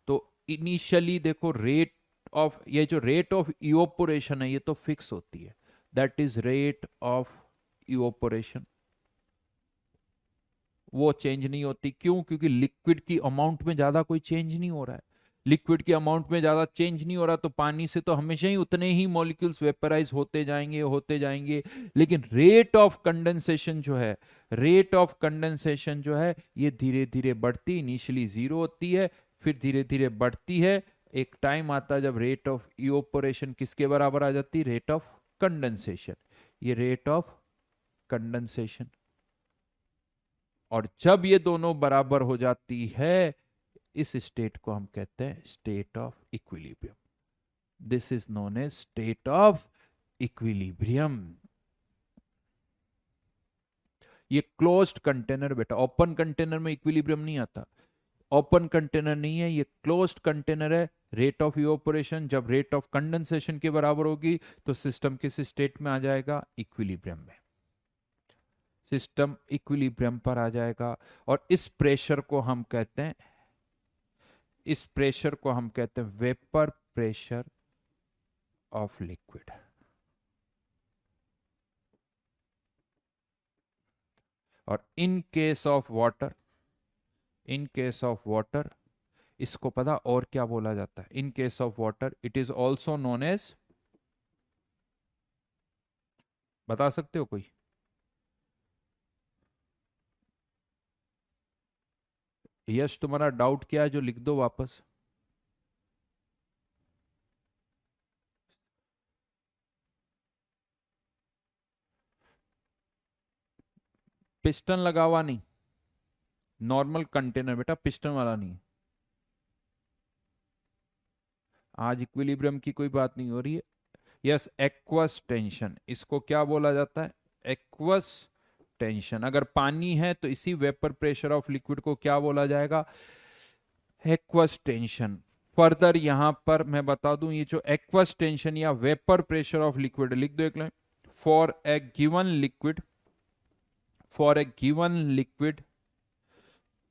तो इनिशियली देखो रेट ऑफ, ये जो रेट ऑफ इवोपोरेशन है ये तो फिक्स होती है, that is rate of evaporation, वो चेंज नहीं होती। क्यों? क्योंकि लिक्विड की अमाउंट में ज्यादा कोई चेंज नहीं हो रहा है। लिक्विड की अमाउंट में ज्यादा चेंज नहीं हो रहा तो पानी से तो हमेशा ही उतने ही मॉलिक्यूल्स वेपराइज होते जाएंगे होते जाएंगे। लेकिन रेट ऑफ कंडेंसेशन जो है, रेट ऑफ कंडेंसेशन जो है ये धीरे धीरे बढ़ती, इनिशियली जीरो होती है, फिर धीरे धीरे बढ़ती है। एक टाइम आता है जब रेट ऑफ इवोपोरेशन किसके बराबर आ जाती है, रेट ऑफ कंडेंसेशन। ये रेट ऑफ कंडेंसेशन। और जब ये दोनों बराबर हो जाती है इस स्टेट को हम कहते हैं state of equilibrium. This is known as state of equilibrium. ये क्लोज्ड कंटेनर बेटा, ओपन कंटेनर में इक्विलिब्रियम नहीं आता। ओपन कंटेनर नहीं है, ये क्लोज्ड कंटेनर है। रेट ऑफ इवोपोरेशन जब रेट ऑफ कंडेंसेशन के बराबर होगी तो सिस्टम किस स्टेट में आ जाएगा, इक्विलिब्रियम में। सिस्टम इक्विलिब्रियम पर आ जाएगा। और इस प्रेशर को हम कहते हैं, इस प्रेशर को हम कहते हैं वेपर प्रेशर ऑफ लिक्विड। और in case of water, in case of water इसको पता और क्या बोला जाता है, in case of water it is also known as, बता सकते हो कोई? यश तुम्हारा डाउट क्या है जो लिख दो वापस। पिस्टन लगा हुआ नहीं, नॉर्मल कंटेनर बेटा, पिस्टन वाला नहीं। आज इक्विलिब्रियम की कोई बात नहीं हो रही है। यस, एक्वस टेंशन, इसको क्या बोला जाता है, एक्वस टेंशन। अगर पानी है तो इसी वेपर प्रेशर ऑफ लिक्विड को क्या बोला जाएगा, एक्वस टेंशन। फर्दर यहां पर मैं बता दूं, ये जो एक्वस टेंशन या वेपर प्रेशर ऑफ लिक्विड, लिख दो एक line, for a given liquid, for a given liquid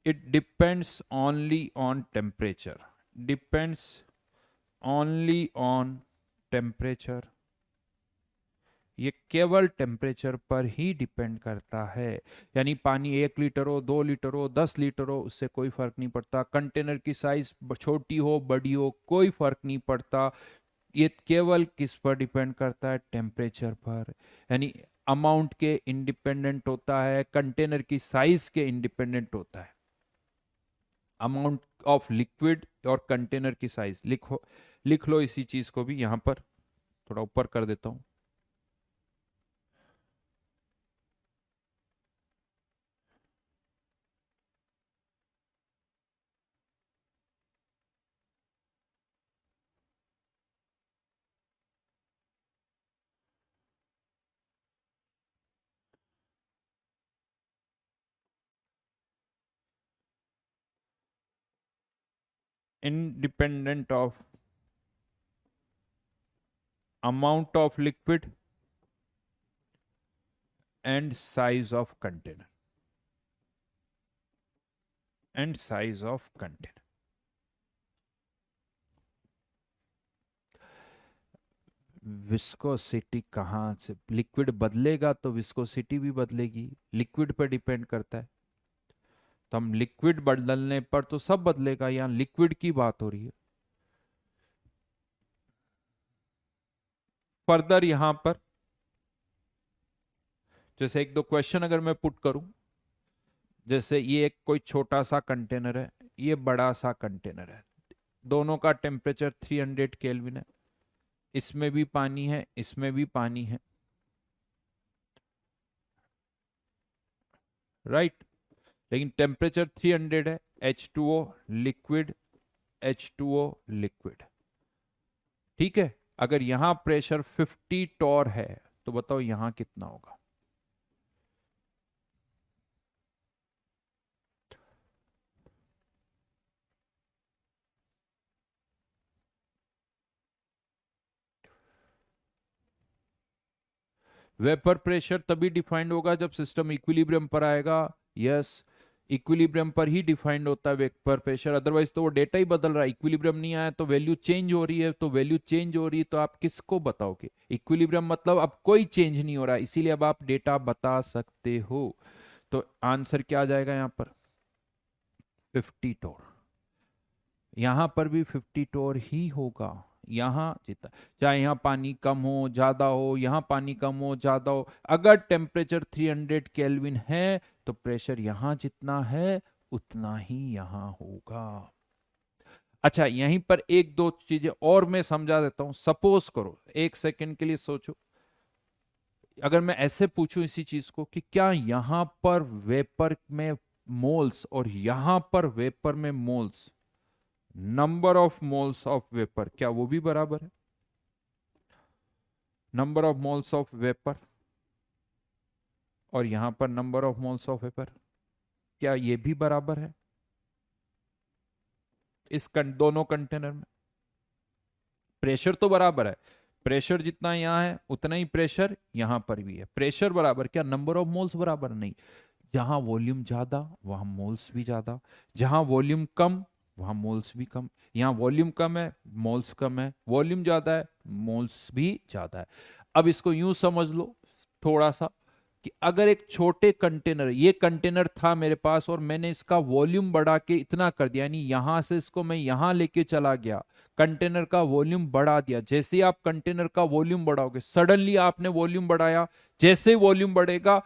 it depends only on temperature, depends only on temperature। ये केवल टेम्परेचर पर ही डिपेंड करता है। यानी पानी 1 लीटर हो 2 लीटर हो 10 लीटर हो उससे कोई फर्क नहीं पड़ता, कंटेनर की साइज छोटी हो बड़ी हो कोई फर्क नहीं पड़ता। ये केवल किस पर डिपेंड करता है, टेम्परेचर पर। यानी अमाउंट के इंडिपेंडेंट होता है, कंटेनर की साइज के इंडिपेंडेंट होता है। अमाउंट ऑफ लिक्विड और कंटेनर की साइज लिखो, लिख लो इसी चीज को भी यहां पर, थोड़ा ऊपर कर देता हूं। independent of amount of liquid and size of container viscosity कहाँ से, लिक्विड बदलेगा तो विस्कोसिटी भी बदलेगी, लिक्विड पर डिपेंड करता है। तो हम लिक्विड बदलने पर तो सब बदलेगा, यहां लिक्विड की बात हो रही है। फर्दर यहां पर जैसे एक दो क्वेश्चन अगर मैं पुट करूं, जैसे ये एक कोई छोटा सा कंटेनर है, ये बड़ा सा कंटेनर है, दोनों का टेम्परेचर 300 केल्विन है, इसमें भी पानी है, इसमें भी पानी है, राइट। लेकिन टेम्परेचर 300 है, H2O लिक्विड, H2O लिक्विड, ठीक है। अगर यहां प्रेशर 50 टॉर है तो बताओ यहां कितना होगा। वेपर प्रेशर तभी डिफाइंड होगा जब सिस्टम इक्विलिब्रियम पर आएगा। यस, इक्विलिब्रियम पर ही डिफाइंड होता है वेपर प्रेशर, अदरवाइज तो वो डेटा ही बदल रहा है। इक्विलिब्रियम नहीं आया तो वैल्यू चेंज हो रही है, तो वैल्यू चेंज हो रही है तो आप किसको बताओगे? इक्विलिब्रियम मतलब अब कोई चेंज नहीं हो रहा है, इसीलिए अब आप डेटा बता सकते हो। तो आंसर क्या आ जाएगा यहां पर? 50 टोर। यहां पर भी 50 टोर ही होगा, यहां जितना, चाहे यहां पानी कम हो ज्यादा हो, यहां पानी कम हो ज्यादा हो, अगर टेम्परेचर 300 केल्विन है तो प्रेशर यहां जितना है उतना ही यहां होगा। अच्छा, यहीं पर एक दो चीजें और मैं समझा देता हूं। सपोज करो, एक सेकंड के लिए सोचो, अगर मैं ऐसे पूछूं इसी चीज को कि क्या यहां पर वेपर में मोल्स और यहां पर वेपर में moles, number of moles of vapour, क्या वो भी बराबर है? Number of moles of vapour और यहां पर number of moles of vapour, क्या ये भी बराबर है दोनों कंटेनर में? प्रेशर तो बराबर है, प्रेशर जितना यहां है उतना ही प्रेशर यहां पर भी है, प्रेशर बराबर, क्या नंबर ऑफ मोल्स बराबर? नहीं। जहां वॉल्यूम ज्यादा वहां मोल्स भी ज्यादा, जहां वॉल्यूम कम वहां मोल्स भी कम। यहां वॉल्यूम कम है, मोल्स कम है, वॉल्यूम ज्यादा है, मोल्स भी ज्यादा है। अब इसको यूं समझ लो थोड़ा सा कि अगर एक छोटे कंटेनर, ये कंटेनर था मेरे पास और मैंने इसका वॉल्यूम बढ़ा के इतना कर दिया, यानी यहां से इसको मैं यहां लेके चला गया, कंटेनर का वॉल्यूम बढ़ा दिया। जैसे ही आप कंटेनर का वॉल्यूम बढ़ाओगे, सडनली आपने वॉल्यूम बढ़ाया, जैसे वॉल्यूम बढ़ेगा,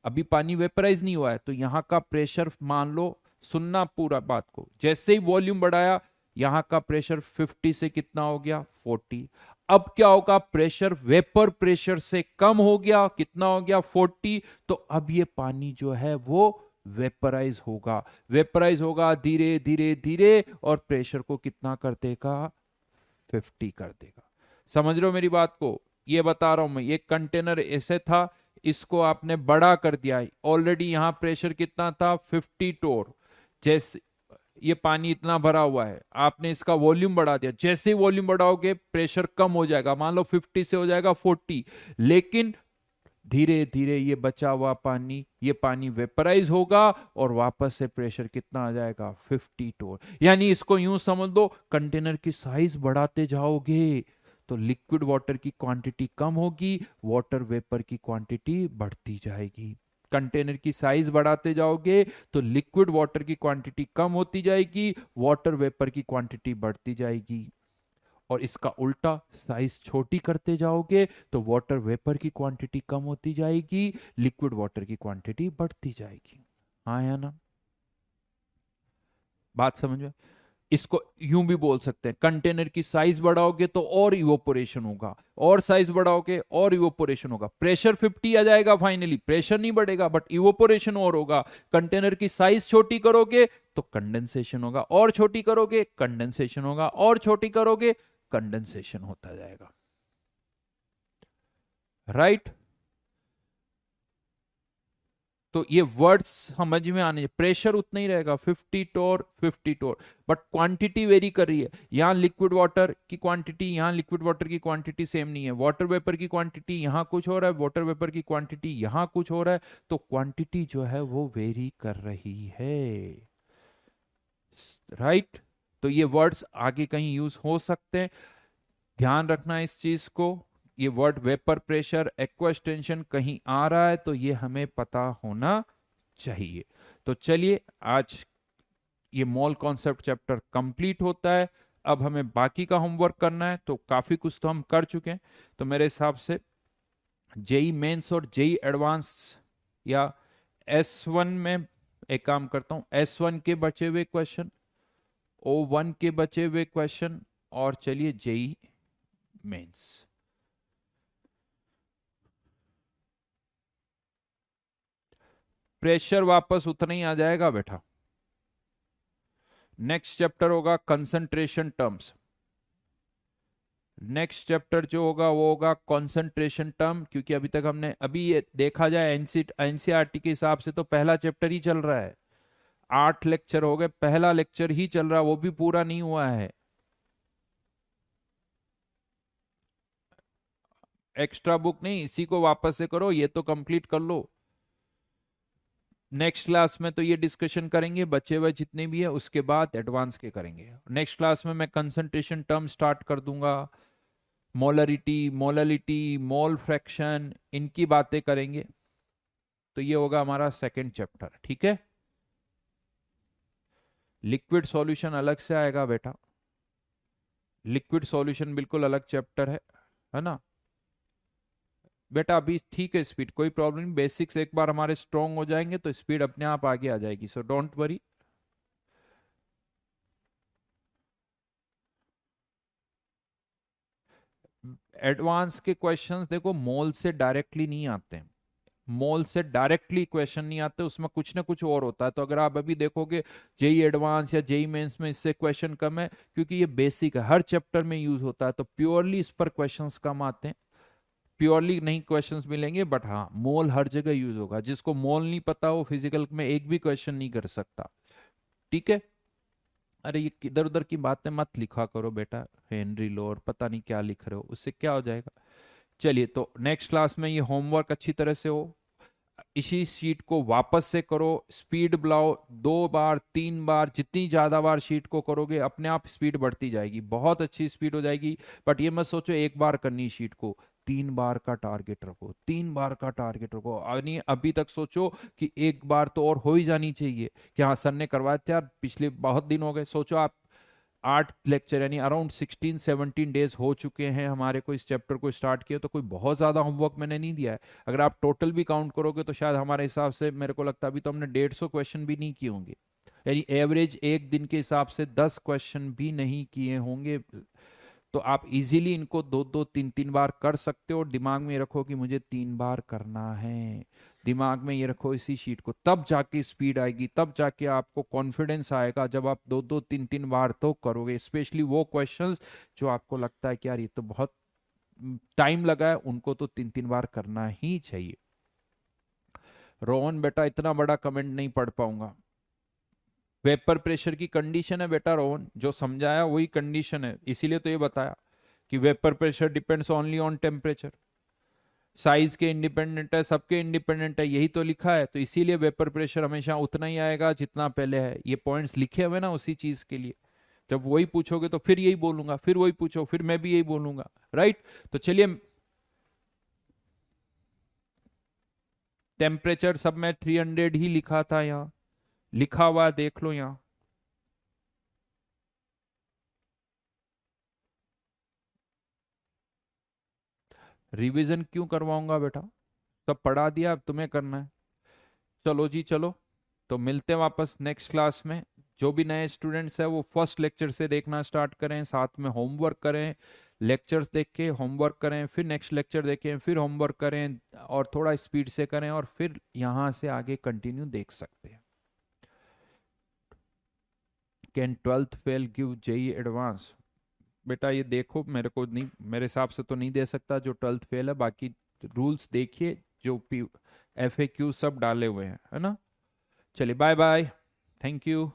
अभी पानी वेपराइज नहीं हुआ है तो यहां का प्रेशर मान लो, सुनना पूरा बात को, जैसे ही वॉल्यूम बढ़ाया यहां का प्रेशर 50 से कितना हो गया? 40। अब क्या होगा? प्रेशर वेपर प्रेशर से कम हो गया, कितना हो गया? 40। तो अब ये पानी जो है वो वेपराइज होगा, वेपराइज होगा धीरे धीरे धीरे, और प्रेशर को कितना कर देगा? 50 कर देगा। समझ रहे हो मेरी बात को? ये बता रहा हूं मैं, ये कंटेनर ऐसे था, इसको आपने बड़ा कर दिया, ऑलरेडी यहां प्रेशर कितना था? 50 टोर। जैसे ये पानी इतना भरा हुआ है, आपने इसका वॉल्यूम बढ़ा दिया, जैसे ही वॉल्यूम बढ़ाओगे प्रेशर कम हो जाएगा, मान लो 50 से हो जाएगा 40, लेकिन धीरे धीरे ये बचा हुआ पानी, ये पानी वेपराइज होगा और वापस से प्रेशर कितना आ जाएगा? 50 टोर। यानी इसको यूं समझ दो, कंटेनर की साइज बढ़ाते जाओगे तो लिक्विड वाटर की क्वांटिटी कम होगी, वाटर वेपर की क्वांटिटी बढ़ती जाएगी। कंटेनर की साइज बढ़ाते जाओगे तो लिक्विड वाटर की क्वांटिटी कम होती जाएगी, वाटर वेपर की क्वांटिटी बढ़ती जाएगी। और इसका उल्टा, साइज छोटी करते जाओगे तो वाटर वेपर की क्वांटिटी कम होती जाएगी, लिक्विड वाटर की क्वांटिटी बढ़ती जाएगी। हाँ या ना? बात समझ में? इसको यूं भी बोल सकते हैं, कंटेनर की साइज बढ़ाओगे तो और इवोपोरेशन होगा, और साइज बढ़ाओगे और इवोपोरेशन होगा। प्रेशर 50 आ जाएगा फाइनली, प्रेशर नहीं बढ़ेगा बट इवोपोरेशन और होगा। कंटेनर की साइज छोटी करोगे तो कंडेंसेशन होगा, और छोटी करोगे कंडेंसेशन होगा, और छोटी करोगे कंडेंसेशन होता जाएगा, राइट? तो ये वर्ड्स समझ में आने, प्रेशर उतना ही रहेगा 50 टोर, बट क्वांटिटी वेरी कर रही है। यहाँ लिक्विड वाटर की क्वांटिटी, यहाँ लिक्विड वाटर की क्वांटिटी सेम नहीं है। वाटर वेपर की क्वांटिटी यहाँ कुछ हो रहा है, वाटर वेपर की क्वांटिटी यहाँ कुछ हो रहा है, तो क्वांटिटी जो है वो वेरी कर रही है, राइट। तो ये वर्ड्स आगे कहीं यूज हो सकते हैं, ध्यान रखना इस चीज को। ये word vapour pressure aqueous tension कहीं आ रहा है तो ये हमें पता होना चाहिए। तो चलिए आज ये मॉल कॉन्सेप्ट चैप्टर कंप्लीट होता है। अब हमें बाकी का होमवर्क करना है, तो काफी कुछ तो हम कर चुके हैं। तो मेरे हिसाब से जेई मेंस और जेई एडवांस या S1 में एक काम करता हूं, S1 के बचे हुए क्वेश्चन, O1 के बचे हुए क्वेश्चन, और चलिए जेई मेंस। प्रेशर वापस उतना ही आ जाएगा बेटा। नेक्स्ट चैप्टर होगा कंसंट्रेशन टर्म्स। नेक्स्ट चैप्टर जो होगा वो होगा कंसंट्रेशन टर्म, क्योंकि अभी तक हमने, अभी ये देखा जाए एनसीईआरटी के हिसाब से तो पहला चैप्टर ही चल रहा है। 8 लेक्चर हो गए, पहला लेक्चर ही चल रहा है, वो भी पूरा नहीं हुआ है। एक्स्ट्रा बुक नहीं, इसी को वापस से करो, ये तो कंप्लीट कर लो। नेक्स्ट क्लास में तो ये डिस्कशन करेंगे बचे हुए जितने भी है, उसके बाद एडवांस के करेंगे। नेक्स्ट क्लास में मैं कंसंट्रेशन टर्म स्टार्ट कर दूंगा, मोलरिटी, मोललिटी, मोल फ्रैक्शन, इनकी बातें करेंगे। तो ये होगा हमारा सेकंड चैप्टर, ठीक है। लिक्विड सॉल्यूशन अलग से आएगा बेटा, लिक्विड सॉल्यूशन बिल्कुल अलग चैप्टर है ना बेटा। अभी ठीक है स्पीड, कोई प्रॉब्लम नहीं, बेसिक्स एक बार हमारे स्ट्रांग हो जाएंगे तो स्पीड अपने आप आगे आ जाएगी, सो डोंट वरी। एडवांस के क्वेश्चंस देखो मोल से डायरेक्टली नहीं आते हैं, मोल से डायरेक्टली क्वेश्चन नहीं आते, उसमें कुछ ना कुछ और होता है। तो अगर आप अभी देखोगे जेई एडवांस या जेई मेंस में इससे क्वेश्चन कम है, क्योंकि ये बेसिक है, हर चैप्टर में यूज होता है, तो प्योरली इस पर क्वेश्चंस कम आते हैं, प्योरली नहीं क्वेश्चंस मिलेंगे। बट हाँ, मोल हर जगह यूज होगा, जिसको मोल नहीं पता वो फिजिकल में एक भी क्वेश्चन नहीं कर सकता, ठीक है। अरे ये इधर उधर की बातें मत लिखा करो बेटा, हेनरी लो और पता नहीं क्या लिख रहे हो, उससे क्या हो जाएगा। चलिए, तो नेक्स्ट क्लास में ये होमवर्क अच्छी तरह से हो, इसी शीट को वापस से करो, स्पीड बढ़ाओ, 2 बार 3 बार, जितनी ज्यादा बार शीट को करोगे अपने आप स्पीड बढ़ती जाएगी, बहुत अच्छी स्पीड हो जाएगी। बट ये मत सोचो एक बार करनी शीट को, 3 बार का टारगेट रखो, 3 बार का टारगेट रखो। अभी तक सोचो कि एक बार तो और हो ही जानी चाहिए, कि हाँ सर ने करवाया था यार, पिछले बहुत दिन हो गए। सोचो आप 8 लेक्चर यानी अराउंड 16-17 डेज हो चुके हैं हमारे को इस चैप्टर को स्टार्ट किए, तो कोई बहुत ज्यादा होमवर्क मैंने नहीं दिया है। अगर आप टोटल भी काउंट करोगे तो शायद हमारे हिसाब से मेरे को लगता है अभी तो हमने 150 क्वेश्चन भी नहीं किए होंगे, यानी एवरेज एक दिन के हिसाब से 10 क्वेश्चन भी नहीं किए होंगे। तो आप इजीली इनको 2-2 3-3 बार कर सकते हो, और दिमाग में रखो कि मुझे 3 बार करना है, दिमाग में ये रखो इसी शीट को, तब जाके स्पीड आएगी, तब जाके आपको कॉन्फिडेंस आएगा जब आप 2-2 3-3 बार तो करोगे। स्पेशली वो क्वेश्चंस जो आपको लगता है कि यार ये तो बहुत टाइम लगा है, उनको तो 3-3 बार करना ही चाहिए। रोहन बेटा इतना बड़ा कमेंट नहीं पढ़ पाऊंगा, वेपर प्रेशर की कंडीशन है बेटा रोहन, जो समझाया वही कंडीशन है, इसीलिए तो ये बताया कि vapour pressure depends only on temperature, size के इंडिपेंडेंट है, सबके इंडिपेंडेंट है, यही तो लिखा है। तो इसीलिए वेपर प्रेशर हमेशा उतना ही आएगा जितना पहले है, ये पॉइंट्स लिखे हुए ना उसी चीज के लिए। जब वही पूछोगे तो फिर यही बोलूंगा, फिर वही पूछो फिर मैं भी यही बोलूंगा, राइट। तो चलिए, टेम्परेचर सब में 300 ही लिखा था, यहाँ लिखा हुआ है, देख लो यहाँ। रिवीजन क्यों करवाऊंगा बेटा, सब पढ़ा दिया, अब तुम्हें करना है। चलो जी चलो, तो मिलते हैं वापस नेक्स्ट क्लास में। जो भी नए स्टूडेंट्स हैं वो फर्स्ट लेक्चर से देखना स्टार्ट करें, साथ में होमवर्क करें, लेक्चर्स देख के होमवर्क करें, फिर नेक्स्ट लेक्चर देखें, फिर होमवर्क करें, और थोड़ा स्पीड से करें, और फिर यहाँ से आगे कंटिन्यू देख सकते हैं। Can 12th fail give JEE advance, बेटा ये देखो, मेरे को नहीं, मेरे हिसाब से तो नहीं दे सकता जो 12th फेल है, बाकी रूल्स देखिए, जो FAQ सब डाले हुए हैं, है ना। चलिए बाय बाय, थैंक यू।